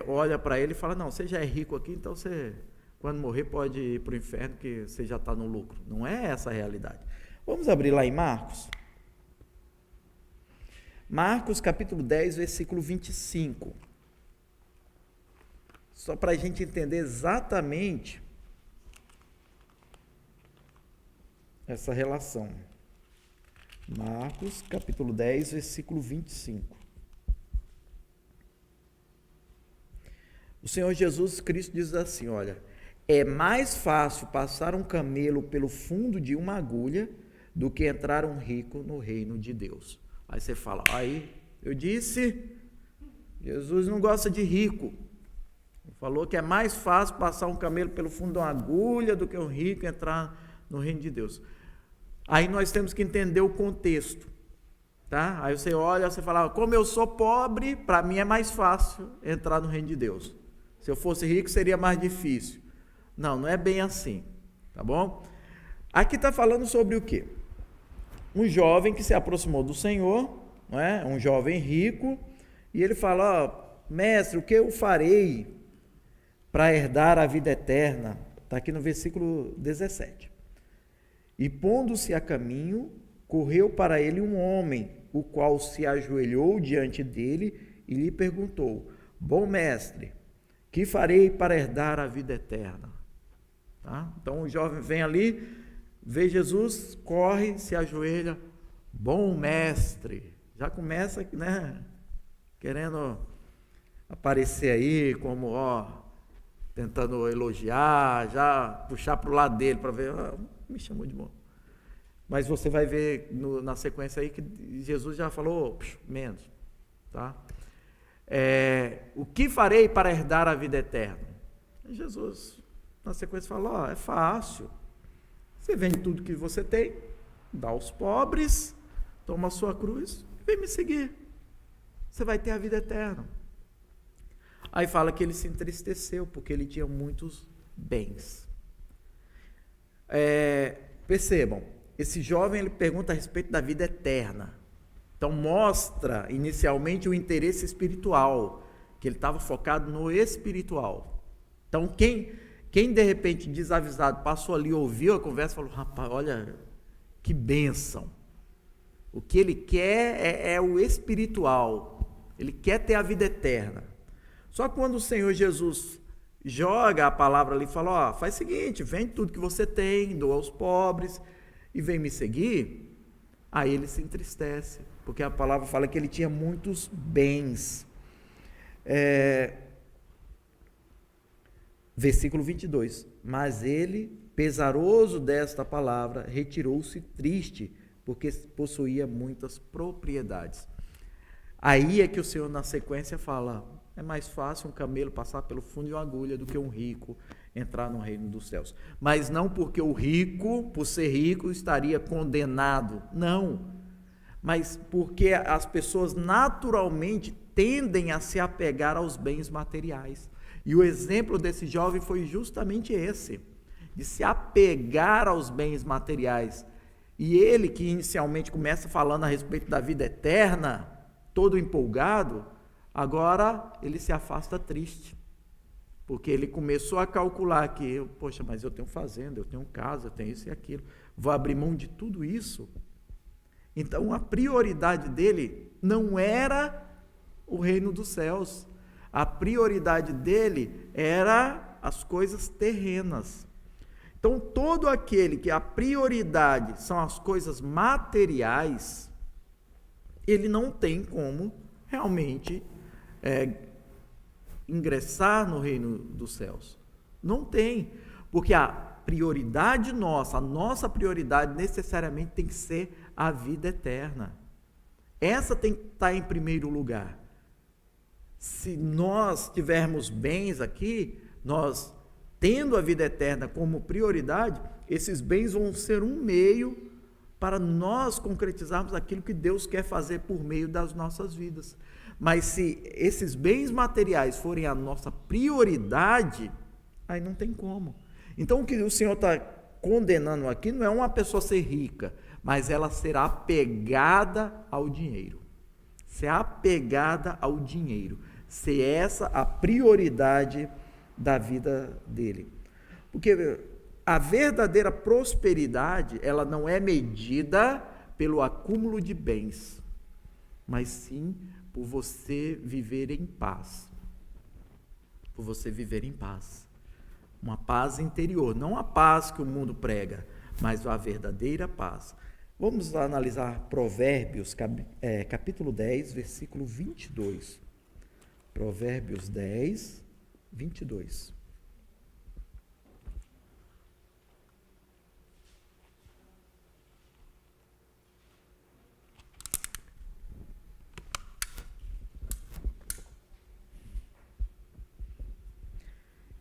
olha para ele e fala, não, você já é rico aqui, então você, quando morrer, pode ir para o inferno, que você já está no lucro. Não é essa a realidade. Vamos abrir lá em Marcos. Marcos capítulo 10, versículo 25. Só para a gente entender exatamente essa relação. Marcos capítulo 10, versículo 25. O Senhor Jesus Cristo diz assim, olha, é mais fácil passar um camelo pelo fundo de uma agulha do que entrar um rico no reino de Deus. Aí você fala, eu disse, Jesus não gosta de rico. Ele falou que é mais fácil passar um camelo pelo fundo de uma agulha do que um rico entrar no reino de Deus. Aí nós temos que entender o contexto, tá? Aí você olha, você fala, como eu sou pobre, para mim é mais fácil entrar no reino de Deus. Se eu fosse rico, seria mais difícil. Não é bem assim, tá bom? Aqui está falando sobre o quê? Um jovem que se aproximou do Senhor, não é? Um jovem rico, e ele fala, mestre, o que eu farei para herdar a vida eterna? Está aqui no versículo 17. E pondo-se a caminho, correu para ele um homem, o qual se ajoelhou diante dele e lhe perguntou, bom mestre, que farei para herdar a vida eterna? Tá? Então o jovem vem ali, vê Jesus, corre, se ajoelha, bom mestre, já começa, querendo aparecer aí como, tentando elogiar, já puxar para o lado dele para ver, me chamou de bom. Mas você vai ver na sequência aí que Jesus já falou, menos, tá? O que farei para herdar a vida eterna? E Jesus, na sequência, fala, é fácil. Você vende tudo que você tem, dá aos pobres, toma a sua cruz, vem me seguir. Você vai ter a vida eterna. Aí fala que ele se entristeceu, porque ele tinha muitos bens. Percebam, esse jovem ele pergunta a respeito da vida eterna. Então mostra inicialmente o interesse espiritual, que ele estava focado no espiritual. Então quem de repente desavisado passou ali, ouviu a conversa, falou, rapaz, olha, Que bênção! O que ele quer é o espiritual, ele quer ter a vida eterna. Só que quando o Senhor Jesus joga a palavra ali e fala, faz o seguinte, vende tudo que você tem, doa aos pobres e vem me seguir, aí ele se entristece, porque a palavra fala que ele tinha muitos bens. Versículo 22, mas ele, pesaroso desta palavra, retirou-se triste, porque possuía muitas propriedades. Aí é que o Senhor na sequência fala, é mais fácil um camelo passar pelo fundo de uma agulha do que um rico entrar no reino dos céus. Mas não porque o rico, por ser rico, estaria condenado, não. Mas porque as pessoas naturalmente tendem a se apegar aos bens materiais. E o exemplo desse jovem foi justamente esse, de se apegar aos bens materiais. E ele, que inicialmente começa falando a respeito da vida eterna, todo empolgado, agora ele se afasta triste, porque ele começou a calcular que, poxa, mas eu tenho fazenda, eu tenho casa, eu tenho isso e aquilo, vou abrir mão de tudo isso. Então a prioridade dele não era o reino dos céus, a prioridade dele era as coisas terrenas. Então, todo aquele que a prioridade são as coisas materiais, ele não tem como realmente ingressar no reino dos céus. Não tem, porque a prioridade nossa, a nossa prioridade necessariamente tem que ser a vida eterna. Essa tem que estar em primeiro lugar. Se nós tivermos bens aqui, nós tendo a vida eterna como prioridade, esses bens vão ser um meio para nós concretizarmos aquilo que Deus quer fazer por meio das nossas vidas. Mas se esses bens materiais forem a nossa prioridade, aí não tem como. Então o que o Senhor está condenando aqui não é uma pessoa ser rica, mas ela ser apegada ao dinheiro. Ser apegada ao dinheiro. Ser essa a prioridade da vida dele. Porque a verdadeira prosperidade, ela não é medida pelo acúmulo de bens, mas sim por você viver em paz. Por você viver em paz. Uma paz interior, não a paz que o mundo prega, mas a verdadeira paz. Vamos analisar Provérbios, capítulo 10, versículo 22. Provérbios 10, 22.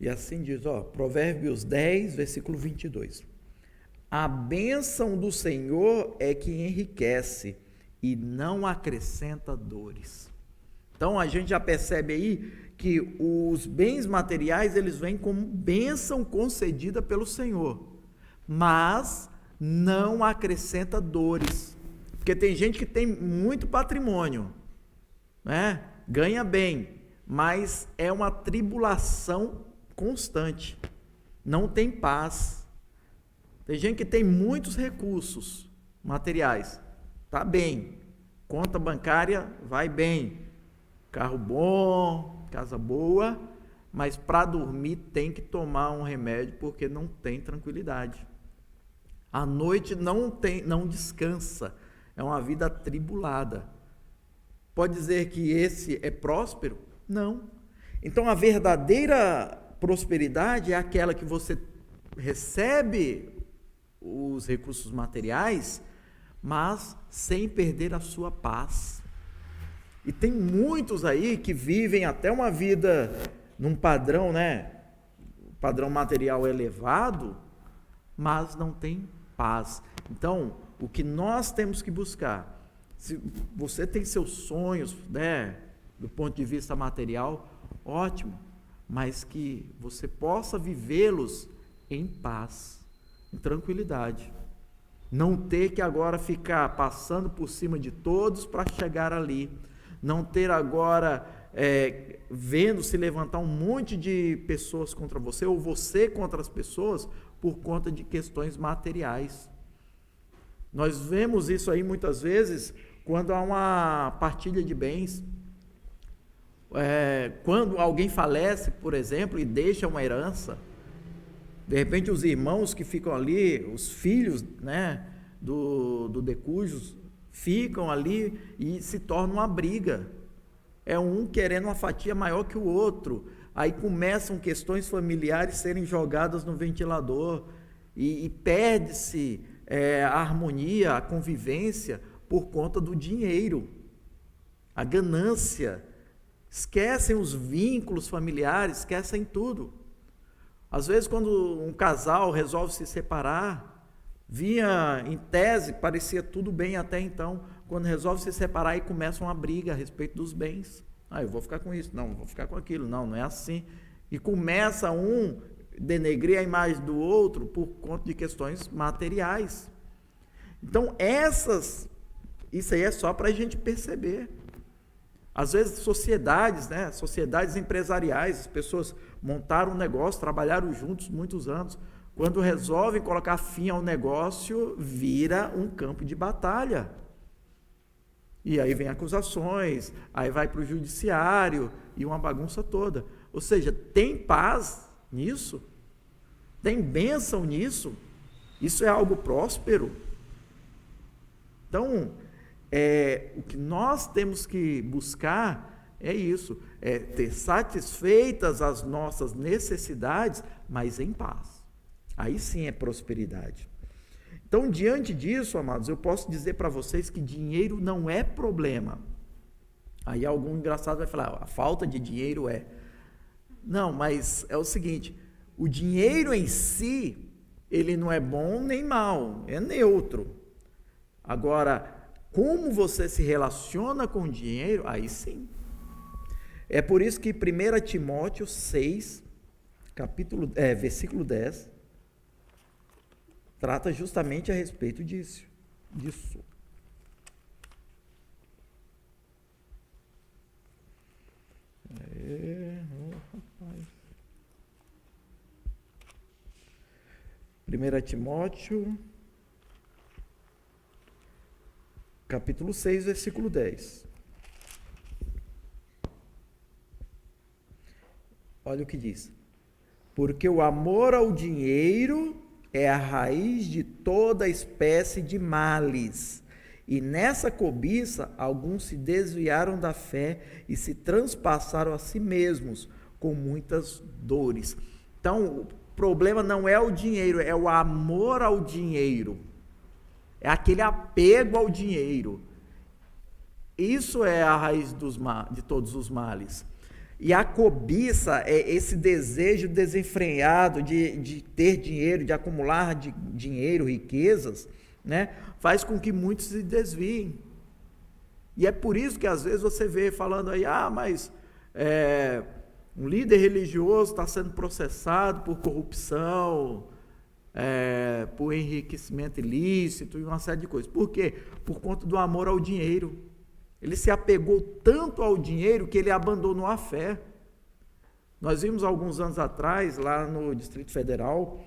E assim diz, Provérbios 10, versículo 22. A bênção do Senhor é que enriquece e não acrescenta dores. Então a gente já percebe aí que os bens materiais, eles vêm como bênção concedida pelo Senhor, mas não acrescenta dores. Porque tem gente que tem muito patrimônio, né? Ganha bem, mas é uma tribulação constante, não tem paz. Tem gente que tem muitos recursos materiais, tá bem, conta bancária vai bem, carro bom, casa boa, mas para dormir tem que tomar um remédio porque não tem tranquilidade. À noite não descansa, é uma vida atribulada. Pode dizer que esse é próspero? Não. Então a verdadeira prosperidade é aquela que você recebe os recursos materiais, mas sem perder a sua paz. E tem muitos aí que vivem até uma vida num padrão, padrão material elevado, mas não tem paz. Então, o que nós temos que buscar, se você tem seus sonhos, do ponto de vista material, ótimo, mas que você possa vivê-los em paz, em tranquilidade. Não ter que agora ficar passando por cima de todos para chegar ali. Não ter agora vendo se levantar um monte de pessoas contra você, ou você contra as pessoas, por conta de questões materiais. Nós vemos isso aí muitas vezes quando há uma partilha de bens. Quando alguém falece, por exemplo, e deixa uma herança, de repente os irmãos que ficam ali, os filhos, né, do decujus, ficam ali e se torna uma briga. É um querendo uma fatia maior que o outro. Aí começam questões familiares serem jogadas no ventilador e perde-se a harmonia, a convivência por conta do dinheiro, a ganância. Esquecem os vínculos familiares, esquecem tudo. Às vezes, quando um casal resolve se separar, vinha em tese, parecia tudo bem até então, quando resolve se separar e começa uma briga a respeito dos bens. Eu vou ficar com isso, não, vou ficar com aquilo, não é assim. E começa um denegrir a imagem do outro por conta de questões materiais. Então, isso aí é só para a gente perceber. Às vezes, sociedades, né, sociedades empresariais, as pessoas montaram um negócio, trabalharam juntos muitos anos. Quando resolvem colocar fim ao negócio, vira um campo de batalha. E aí vem acusações, aí vai para o judiciário e uma bagunça toda. Ou seja, tem paz nisso? Tem bênção nisso? Isso é algo próspero? Então, o que nós temos que buscar é isso, é ter satisfeitas as nossas necessidades, mas em paz. Aí sim é prosperidade. Então, diante disso, amados, eu posso dizer para vocês que dinheiro não é problema. Aí algum engraçado vai falar, a falta de dinheiro é. Não, mas é o seguinte, o dinheiro em si, ele não é bom nem mal, é neutro. Agora, como você se relaciona com o dinheiro, aí sim. É por isso que 1 Timóteo 6, versículo 10, trata justamente a respeito disso. 1 Timóteo, capítulo 6, versículo 10. Olha o que diz. Porque o amor ao dinheiro é a raiz de toda espécie de males. E nessa cobiça, alguns se desviaram da fé e se transpassaram a si mesmos com muitas dores. Então, o problema não é o dinheiro, é o amor ao dinheiro. É aquele apego ao dinheiro. Isso é a raiz de todos os males. E a cobiça é esse desejo desenfreado de ter dinheiro, de acumular dinheiro, riquezas, né? Faz com que muitos se desviem. E é por isso que às vezes você vê falando aí, mas um líder religioso está sendo processado por corrupção, por enriquecimento ilícito e uma série de coisas. Por quê? Por conta do amor ao dinheiro. Ele se apegou tanto ao dinheiro que ele abandonou a fé. Nós vimos alguns anos atrás, lá no Distrito Federal,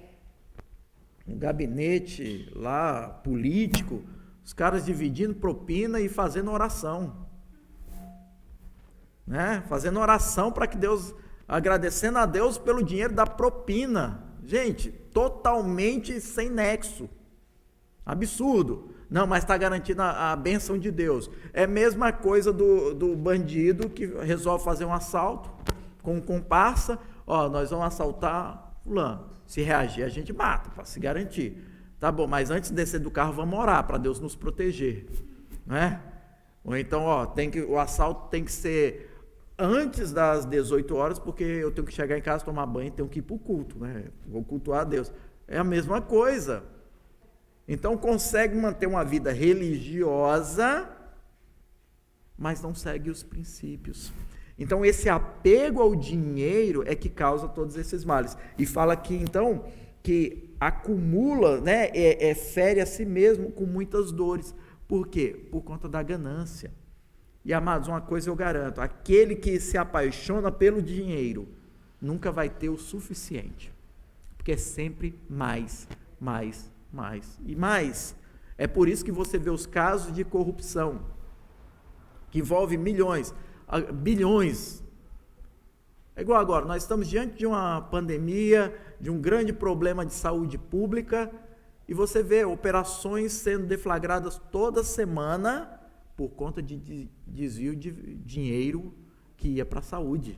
um gabinete lá político, os caras dividindo propina e fazendo oração. Né? Fazendo oração para que Deus, agradecendo a Deus pelo dinheiro da propina. Gente, totalmente sem nexo. Absurdo. Não, mas está garantida a bênção de Deus. É a mesma coisa do bandido que resolve fazer um assalto com um comparsa. Nós vamos assaltar fulano. Se reagir, a gente mata, para se garantir. Tá bom, mas antes de descer do carro, vamos orar para Deus nos proteger. Né? Ou então, o assalto tem que ser antes das 18 horas, porque eu tenho que chegar em casa, tomar banho, tenho que ir para o culto. Né? Vou cultuar a Deus. É a mesma coisa. Então, consegue manter uma vida religiosa, mas não segue os princípios. Então, esse apego ao dinheiro é que causa todos esses males. E fala aqui, então, que acumula, né, fere a si mesmo com muitas dores. Por quê? Por conta da ganância. E, amados, uma coisa eu garanto, aquele que se apaixona pelo dinheiro nunca vai ter o suficiente. Porque é sempre mais e mais. É por isso que você vê os casos de corrupção, que envolve milhões, bilhões. É igual agora, nós estamos diante de uma pandemia, de um grande problema de saúde pública, e você vê operações sendo deflagradas toda semana por conta de desvio de dinheiro que ia para a saúde.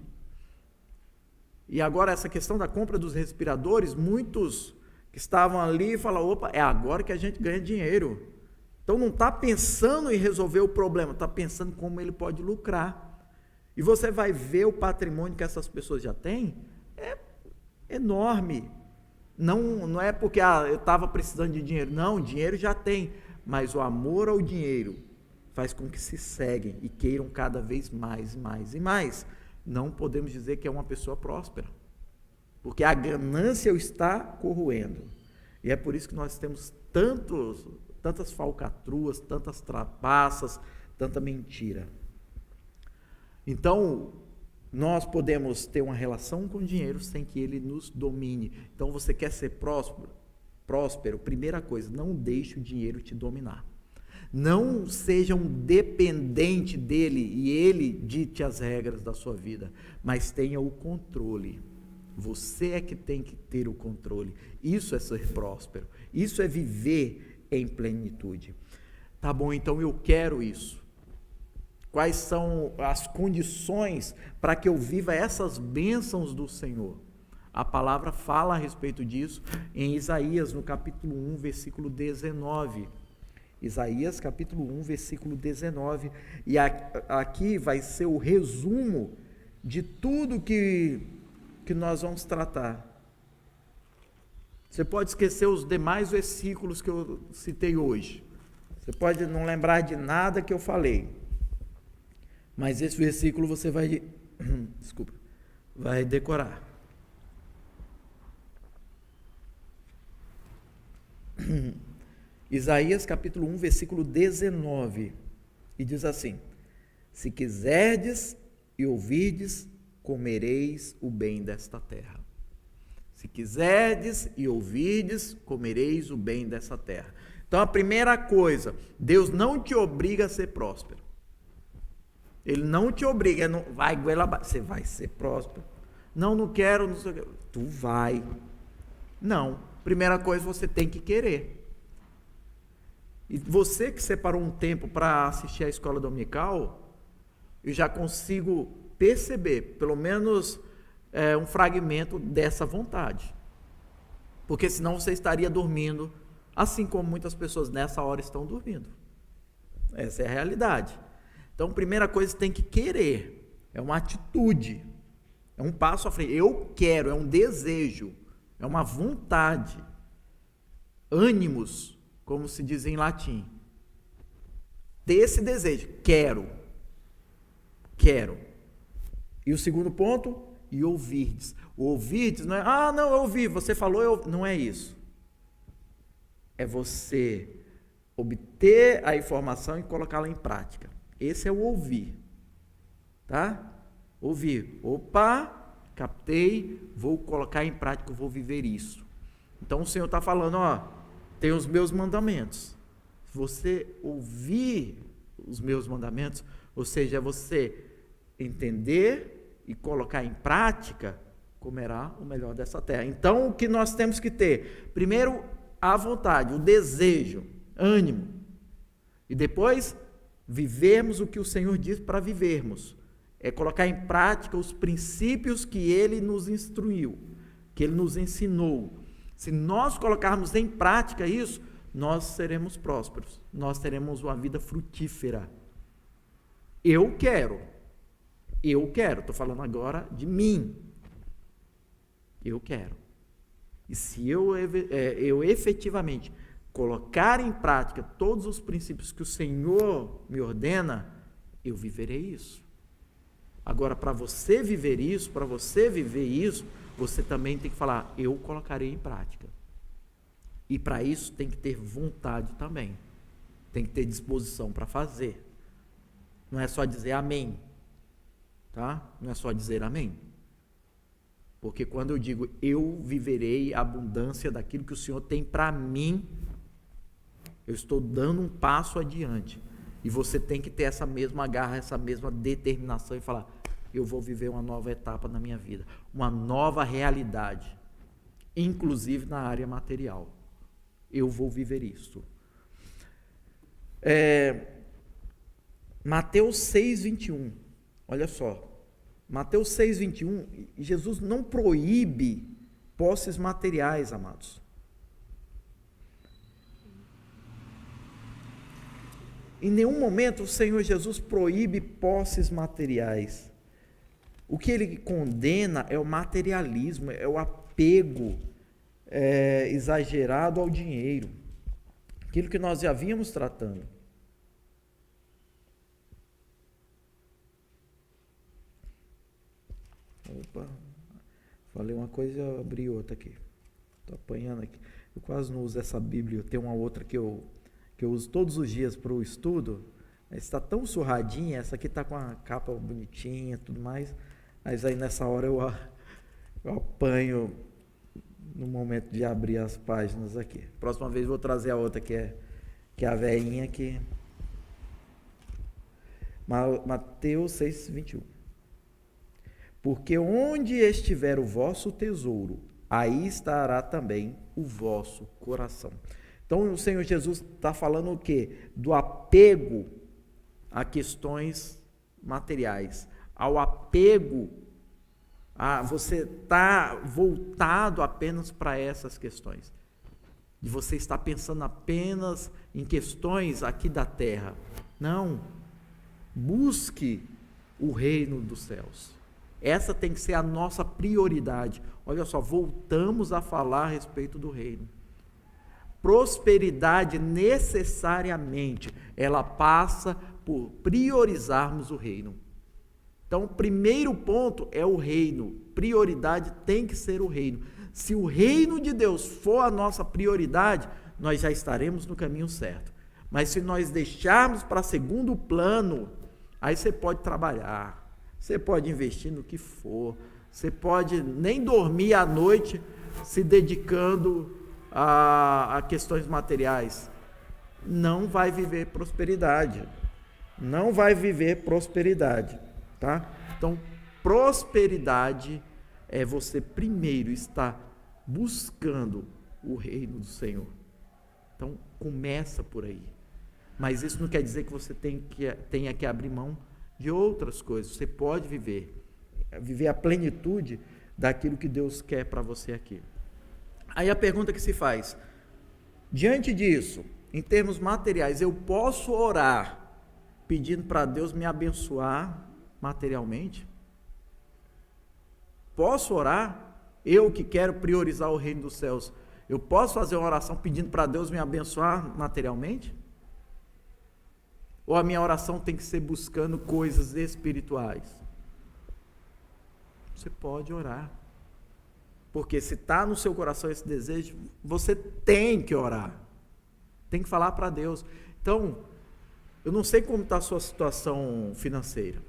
E agora essa questão da compra dos respiradores, muitos que estavam ali falam, opa, é agora que a gente ganha dinheiro. Então não está pensando em resolver o problema, está pensando como ele pode lucrar. E você vai ver o patrimônio que essas pessoas já têm, é enorme. Não é porque eu estava precisando de dinheiro, não, dinheiro já tem, mas o amor ao dinheiro faz com que se seguem e queiram cada vez mais, mais e mais. Não podemos dizer que é uma pessoa próspera, porque a ganância o está corroendo. E é por isso que nós temos tantas falcatruas, tantas trapaças, tanta mentira. Então, nós podemos ter uma relação com o dinheiro sem que ele nos domine. Então, você quer ser próspero, primeira coisa, não deixe o dinheiro te dominar. Não seja um dependente dele e ele dite as regras da sua vida, mas tenha o controle. Você é que tem que ter o controle. Isso é ser próspero. Isso é viver em plenitude. Tá bom, então eu quero isso. Quais são as condições para que eu viva essas bênçãos do Senhor? A palavra fala a respeito disso em Isaías, no capítulo 1, versículo 19. Isaías, capítulo 1, versículo 19. E aqui vai ser o resumo de tudo que nós vamos tratar. Você pode esquecer os demais versículos que eu citei hoje. Você pode não lembrar de nada que eu falei. Mas esse versículo você vai decorar. Isaías capítulo 1, versículo 19, e diz assim: se quiserdes e ouvirdes, comereis o bem desta terra. Se quiserdes e ouvirdes, comereis o bem dessa terra. Então a primeira coisa, Deus não te obriga a ser próspero. Ele não te obriga, você vai ser próspero. Não quero, não sei o que. Tu vai. Não, primeira coisa você tem que querer. E você que separou um tempo para assistir à escola dominical, eu já consigo perceber, pelo menos um fragmento dessa vontade. Porque senão você estaria dormindo, assim como muitas pessoas nessa hora estão dormindo. Essa é a realidade. Então, primeira coisa, você tem que querer. É uma atitude. É um passo à frente. Eu quero, é um desejo. É uma vontade. Ânimos, como se diz em latim. Ter esse desejo. Quero. E o segundo ponto, e ouvirdes. O ouvirdes não é, não, eu ouvi, você falou, não é isso. É você obter a informação e colocá-la em prática. Esse é o ouvir, tá? Ouvir. Opa, captei, vou colocar em prática, vou viver isso. Então o Senhor está falando, tem os meus mandamentos. Se você ouvir os meus mandamentos, ou seja, é você entender e colocar em prática, comerá o melhor dessa terra. Então o que nós temos que ter? Primeiro, a vontade, o desejo, ânimo. E depois, vivermos o que o Senhor diz para vivermos. É colocar em prática os princípios que Ele nos instruiu, que Ele nos ensinou. Se nós colocarmos em prática isso, nós seremos prósperos. Nós teremos uma vida frutífera. Eu quero. Estou falando agora de mim. Eu quero. E se eu efetivamente colocar em prática todos os princípios que o Senhor me ordena, eu viverei isso. Agora, para você viver isso, para você viver isso, você também tem que falar, eu colocarei em prática. E para isso tem que ter vontade também. Tem que ter disposição para fazer. Não é só dizer amém. Tá? Não é só dizer amém. Porque quando eu digo, eu viverei a abundância daquilo que o Senhor tem para mim, Eu estou dando um passo adiante. E você tem que ter essa mesma garra, essa mesma determinação e falar: eu vou viver uma nova etapa na minha vida, uma nova realidade, inclusive na área material. Eu vou viver isso. Mateus 6:21. Olha só. Mateus 6:21, Jesus não proíbe posses materiais, amados. Em nenhum momento o Senhor Jesus proíbe posses materiais. O que ele condena é o materialismo, é o apego exagerado ao dinheiro. Aquilo que nós já vínhamos tratando. Opa, falei uma coisa e abri outra aqui. Estou apanhando aqui. Eu quase não uso essa Bíblia, eu tenho uma outra que eu uso todos os dias para o estudo. Está tão surradinha, essa aqui está com a capa bonitinha e tudo mais, mas aí nessa hora eu apanho no momento de abrir as páginas aqui. Próxima vez vou trazer a outra que é a velhinha que... Mateus 6:21. Porque onde estiver o vosso tesouro, aí estará também o vosso coração. Então o Senhor Jesus está falando o quê? Do apego a questões materiais, ao apego a você estar voltado apenas para essas questões. De você estar pensando apenas em questões aqui da terra. Não. Busque o reino dos céus. Essa tem que ser a nossa prioridade. Olha só, voltamos a falar a respeito do reino. Prosperidade, necessariamente, ela passa por priorizarmos o reino. Então, o primeiro ponto é o reino. Prioridade tem que ser o reino. Se o reino de Deus for a nossa prioridade, nós já estaremos no caminho certo. Mas se nós deixarmos para segundo plano, aí você pode trabalhar, você pode investir no que for, você pode nem dormir à noite se dedicando a questões materiais. Não vai viver prosperidade. Não vai viver prosperidade, tá? Então, prosperidade é você primeiro estar buscando o reino do Senhor. Então, começa por aí. Mas isso não quer dizer que você tenha que abrir mão de outras coisas. Você pode viver a plenitude daquilo que Deus quer para você aqui. Aí a pergunta que se faz: diante disso, em termos materiais, eu posso orar pedindo para Deus me abençoar materialmente? Posso orar? Eu que quero priorizar o reino dos céus, eu posso fazer uma oração pedindo para Deus me abençoar materialmente? Ou a minha oração tem que ser buscando coisas espirituais? Você pode orar. Porque se está no seu coração esse desejo, você tem que orar. Tem que falar para Deus. Então, eu não sei como está a sua situação financeira,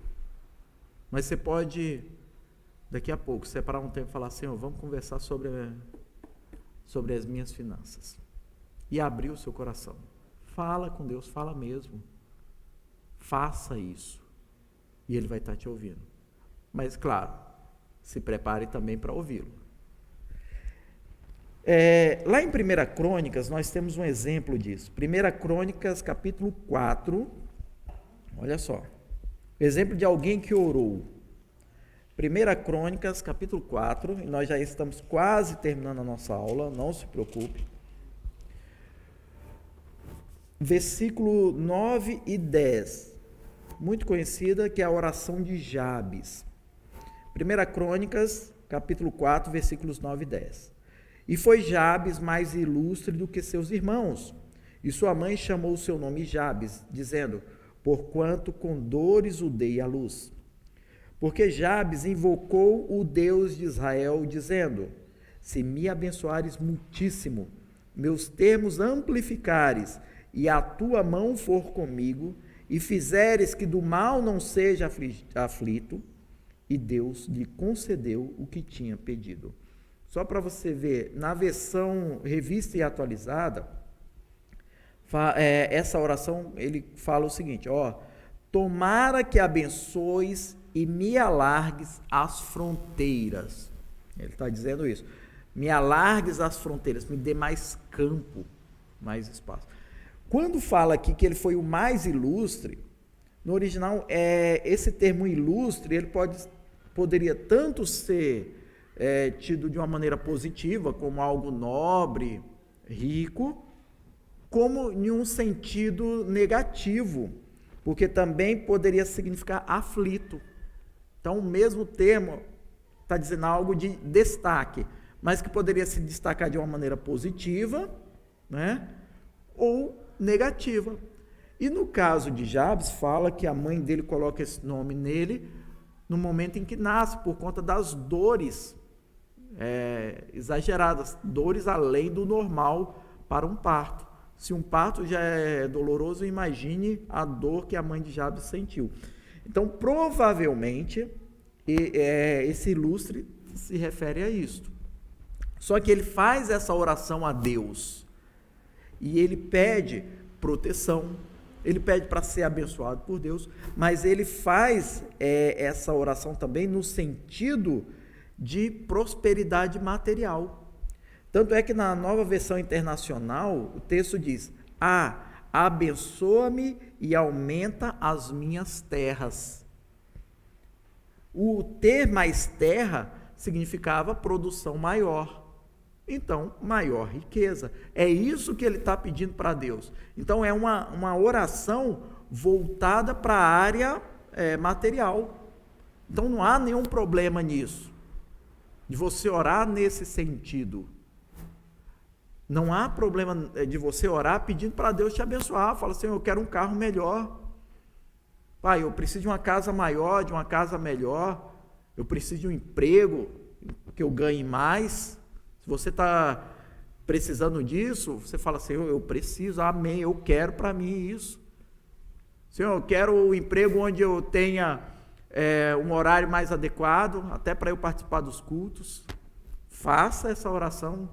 mas você pode, daqui a pouco, separar um tempo e falar: Senhor, vamos conversar sobre as minhas finanças. E abrir o seu coração. Fala com Deus, fala mesmo. Faça isso. E Ele vai estar te ouvindo. Mas, claro, se prepare também para ouvi-lo. Lá em 1 Crônicas, nós temos um exemplo disso. 1 Crônicas, capítulo 4. Olha só. Exemplo de alguém que orou. 1 Crônicas, capítulo 4. E nós já estamos quase terminando a nossa aula, não se preocupe. Versículo 9 e 10. Muito conhecida, que é a oração de Jabes. 1 Crônicas, capítulo 4, versículos 9 e 10. E foi Jabes mais ilustre do que seus irmãos, e sua mãe chamou o seu nome Jabes, dizendo: porquanto com dores o dei à luz. Porque Jabes invocou o Deus de Israel, dizendo: se me abençoares muitíssimo, meus termos amplificares, e a tua mão for comigo, e fizeres que do mal não seja aflito, e Deus lhe concedeu o que tinha pedido. Só para você ver, na versão revista e atualizada, essa oração, ele fala o seguinte, ó, tomara que abençoes e me alargues as fronteiras. Ele está dizendo isso. Me alargues as fronteiras, me dê mais campo, mais espaço. Quando fala aqui que ele foi o mais ilustre, no original, esse termo ilustre, ele poderia tanto ser tido de uma maneira positiva, como algo nobre, rico, como em um sentido negativo, porque também poderia significar aflito. Então, o mesmo termo está dizendo algo de destaque, mas que poderia se destacar de uma maneira positiva, né, ou negativa. E no caso de Jabes, fala que a mãe dele coloca esse nome nele no momento em que nasce, por conta das dores exageradas, dores além do normal para um parto. Se um parto já é doloroso, imagine a dor que a mãe de Jabes sentiu. Então, provavelmente, esse ilustre se refere a isto. Só que ele faz essa oração a Deus e ele pede proteção, ele pede para ser abençoado por Deus, mas ele faz essa oração também no sentido de prosperidade material. Tanto é que na Nova Versão Internacional, o texto diz, abençoa-me e aumenta as minhas terras. O ter mais terra significava produção maior. Então, maior riqueza. É isso que ele está pedindo para Deus. Então, é uma oração voltada para a área material. Então, não há nenhum problema nisso, de você orar nesse sentido. Não há problema de você orar pedindo para Deus te abençoar. Fala assim, eu quero um carro melhor. Pai, eu preciso de uma casa maior, de uma casa melhor. Eu preciso de um emprego que eu ganhe mais. Se você está precisando disso, você fala assim, eu preciso, amém, eu quero para mim isso. Senhor, eu quero um emprego onde eu tenha um horário mais adequado, até para eu participar dos cultos. Faça essa oração.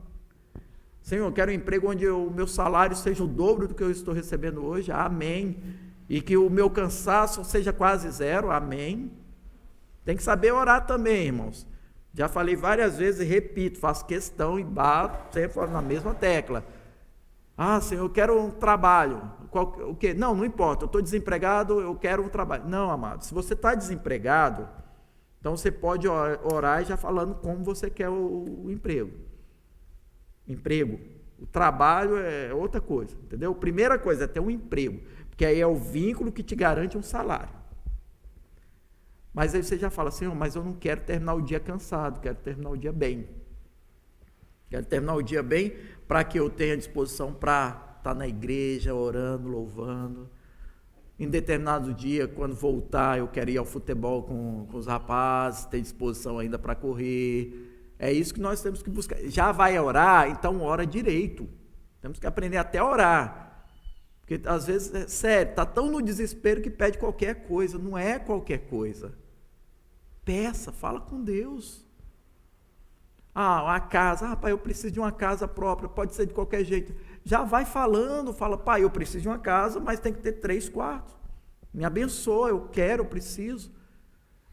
Senhor, eu quero um emprego onde o meu salário seja o dobro do que eu estou recebendo hoje, amém. E que o meu cansaço seja quase zero, amém. Tem que saber orar também, irmãos. Já falei várias vezes e repito, faço questão e bato sempre na mesma tecla. Senhor, eu quero um trabalho. O quê? Não importa, eu estou desempregado, eu quero um trabalho. Não, amado, se você está desempregado, então você pode orar já falando como você quer o emprego. O trabalho é outra coisa, entendeu? Primeira coisa é ter um emprego, porque aí é o vínculo que te garante um salário. Mas aí você já fala, Senhor, mas eu não quero terminar o dia cansado, quero terminar o dia bem. Quero terminar o dia bem para que eu tenha disposição para estar na igreja, orando, louvando. Em determinado dia, quando voltar, eu quero ir ao futebol com os rapazes, ter disposição ainda para correr. É isso que nós temos que buscar. Já vai orar, então ora direito. Temos que aprender até a orar. Porque às vezes, sério, está tão no desespero que pede qualquer coisa. Não é qualquer coisa. Peça, fala com Deus. Uma casa, pai, eu preciso de uma casa própria, pode ser de qualquer jeito. Já vai falando, fala, pai, eu preciso de uma casa, mas tem que ter 3 quartos. Me abençoa, eu quero, eu preciso.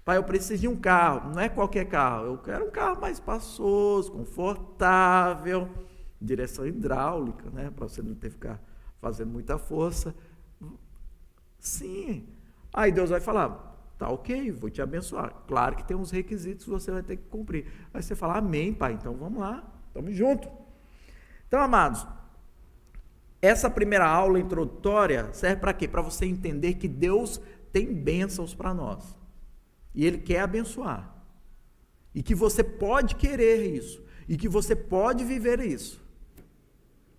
Pai, eu preciso de um carro, não é qualquer carro, eu quero um carro mais espaçoso, confortável, direção hidráulica, né, para você não ter que ficar fazendo muita força. Sim. Aí Deus vai falar, tá ok, vou te abençoar. Claro que tem uns requisitos que você vai ter que cumprir. Aí você fala, amém, pai, então vamos lá, estamos juntos. Então, amados, essa primeira aula introdutória serve para quê? Para você entender que Deus tem bênçãos para nós. E Ele quer abençoar. E que você pode querer isso. E que você pode viver isso.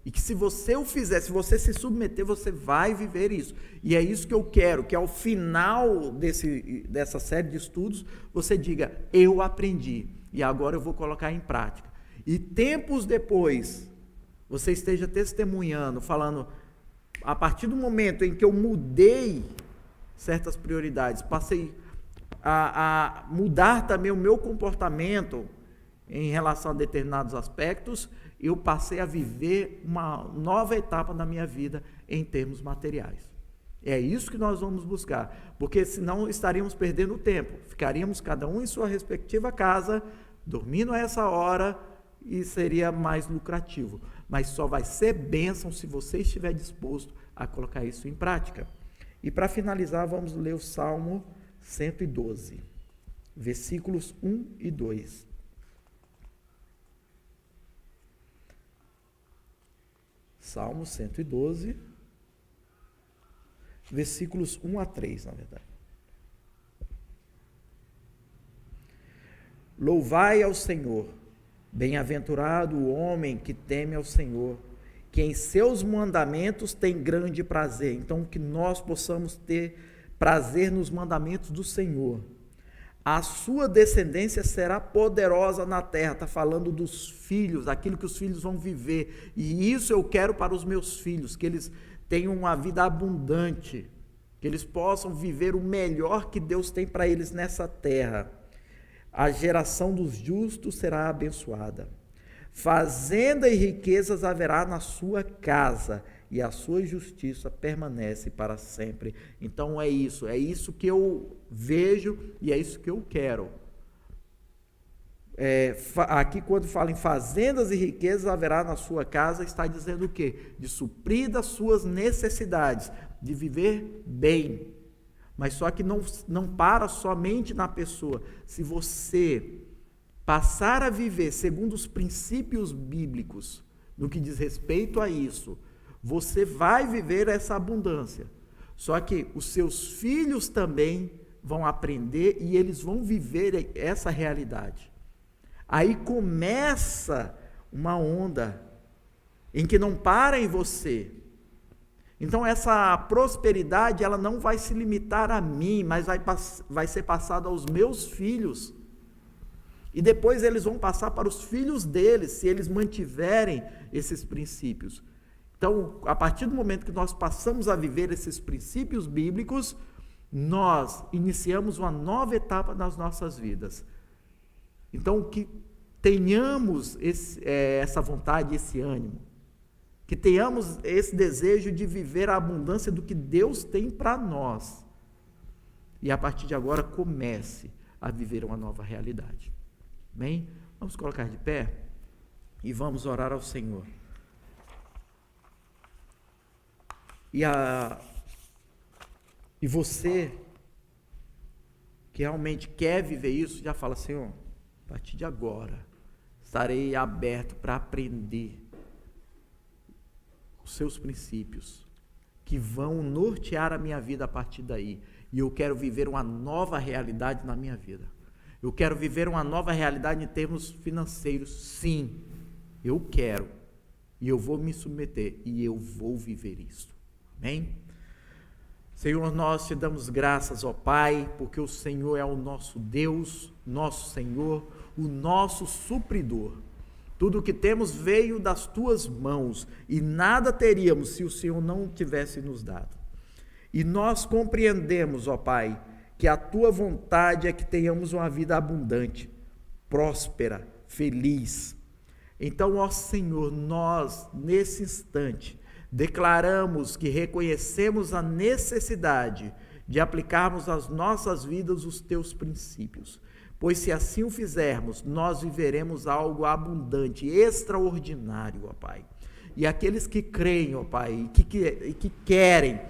E que se você o fizer, se você se submeter, você vai viver isso. E é isso que eu quero, que ao final dessa série de estudos, você diga, eu aprendi, e agora eu vou colocar em prática. E tempos depois, você esteja testemunhando, falando, a partir do momento em que eu mudei certas prioridades, passei a mudar também o meu comportamento em relação a determinados aspectos, eu passei a viver uma nova etapa na minha vida em termos materiais. É isso que nós vamos buscar, porque senão estaríamos perdendo tempo, ficaríamos cada um em sua respectiva casa, dormindo a essa hora, e seria mais lucrativo. Mas só vai ser bênção se você estiver disposto a colocar isso em prática. E para finalizar, vamos ler o Salmo 112, versículos 1 e 2. Salmo 112, versículos 1 a 3, na verdade. Louvai ao Senhor, bem-aventurado o homem que teme ao Senhor, que em seus mandamentos tem grande prazer. Então, que nós possamos ter prazer nos mandamentos do Senhor. A sua descendência será poderosa na terra. Está falando dos filhos, aquilo que os filhos vão viver. E isso eu quero para os meus filhos, que eles tenham uma vida abundante, que eles possam viver o melhor que Deus tem para eles nessa terra. A geração dos justos será abençoada. Fazenda e riquezas haverá na sua casa, e a sua justiça permanece para sempre. Então é isso que eu vejo e é isso que eu quero. Aqui quando fala em fazendas e riquezas haverá na sua casa, está dizendo o quê? De suprir das suas necessidades, de viver bem. Mas só que não para somente na pessoa. Se você passar a viver segundo os princípios bíblicos, no que diz respeito a isso, você vai viver essa abundância. Só que os seus filhos também vão aprender e eles vão viver essa realidade. Aí começa uma onda em que não para em você. Então essa prosperidade, ela não vai se limitar a mim, mas vai ser passada aos meus filhos. E depois eles vão passar para os filhos deles, se eles mantiverem esses princípios. Então, a partir do momento que nós passamos a viver esses princípios bíblicos, nós iniciamos uma nova etapa nas nossas vidas. Então, que tenhamos essa vontade, esse ânimo, que tenhamos esse desejo de viver a abundância do que Deus tem para nós. E a partir de agora, comece a viver uma nova realidade. Bem, vamos colocar de pé e vamos orar ao Senhor. E você que realmente quer viver isso, já fala, Senhor, a partir de agora, estarei aberto para aprender os seus princípios, que vão nortear a minha vida a partir daí. E eu quero viver uma nova realidade na minha vida. Eu quero viver uma nova realidade em termos financeiros. Sim, eu quero. E eu vou me submeter. E eu vou viver isso. Amém? Senhor, nós te damos graças, ó Pai, porque o Senhor é o nosso Deus, nosso Senhor, o nosso supridor. Tudo o que temos veio das tuas mãos e nada teríamos se o Senhor não tivesse nos dado. E nós compreendemos, ó Pai, que a tua vontade é que tenhamos uma vida abundante, próspera, feliz. Então, ó Senhor, nós, nesse instante, declaramos que reconhecemos a necessidade de aplicarmos às nossas vidas os teus princípios, pois se assim o fizermos, nós viveremos algo abundante, extraordinário, ó Pai. E aqueles que creem, ó Pai, e que querem,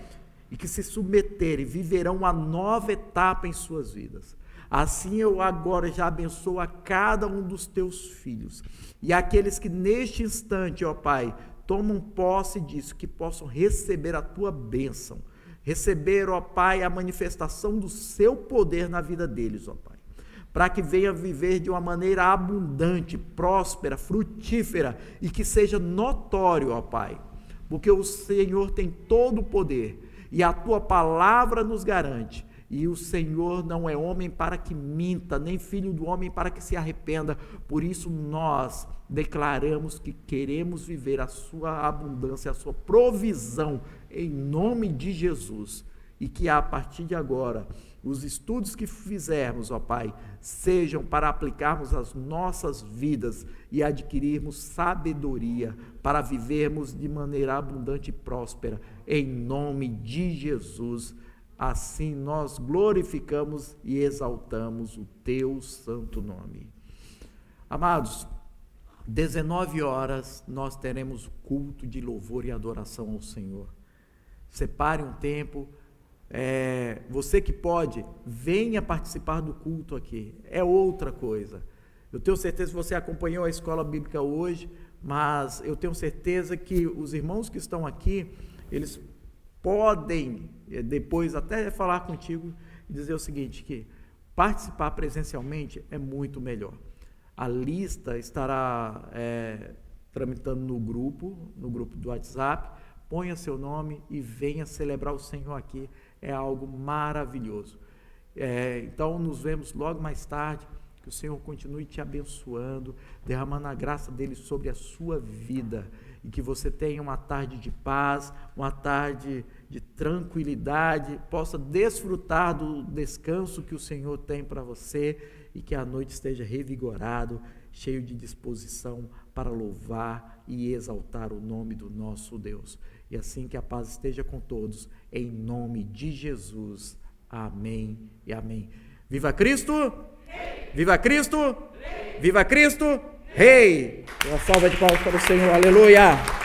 e que se submeterem, viverão uma nova etapa em suas vidas. Assim eu agora já abençoo a cada um dos teus filhos, e aqueles que neste instante, ó Pai, tomam posse disso, que possam receber a tua bênção, receber, ó Pai, a manifestação do seu poder na vida deles, ó Pai, para que venha viver de uma maneira abundante, próspera, frutífera e que seja notório, ó Pai, porque o Senhor tem todo o poder e a tua palavra nos garante. E o Senhor não é homem para que minta, nem filho do homem para que se arrependa. Por isso nós declaramos que queremos viver a sua abundância, a sua provisão, em nome de Jesus. e que a partir de agora, os estudos que fizermos, ó Pai, sejam para aplicarmos as nossas vidas e adquirirmos sabedoria para vivermos de maneira abundante e próspera, em nome de Jesus. Assim nós glorificamos e exaltamos o Teu santo nome. Amados, 19 horas nós teremos culto de louvor e adoração ao Senhor. Separe um tempo. Você que pode, venha participar do culto aqui. É outra coisa. Eu tenho certeza que você acompanhou a escola bíblica hoje, mas eu tenho certeza que os irmãos que estão aqui, eles podem depois até falar contigo e dizer o seguinte, que participar presencialmente é muito melhor. A lista estará tramitando no grupo do WhatsApp. Ponha seu nome e venha celebrar o Senhor aqui. É algo maravilhoso. Então, nos vemos logo mais tarde. Que o Senhor continue te abençoando, derramando a graça dele sobre a sua vida. E que você tenha uma tarde de paz, uma tarde de tranquilidade, possa desfrutar do descanso que o Senhor tem para você e que a noite esteja revigorado, cheio de disposição para louvar e exaltar o nome do nosso Deus. E assim que a paz esteja com todos, em nome de Jesus. Amém e amém. Viva Cristo! Rei! Viva Cristo! Rei! Viva Cristo! Rei! Uma salva de palmas para o Senhor. Aleluia!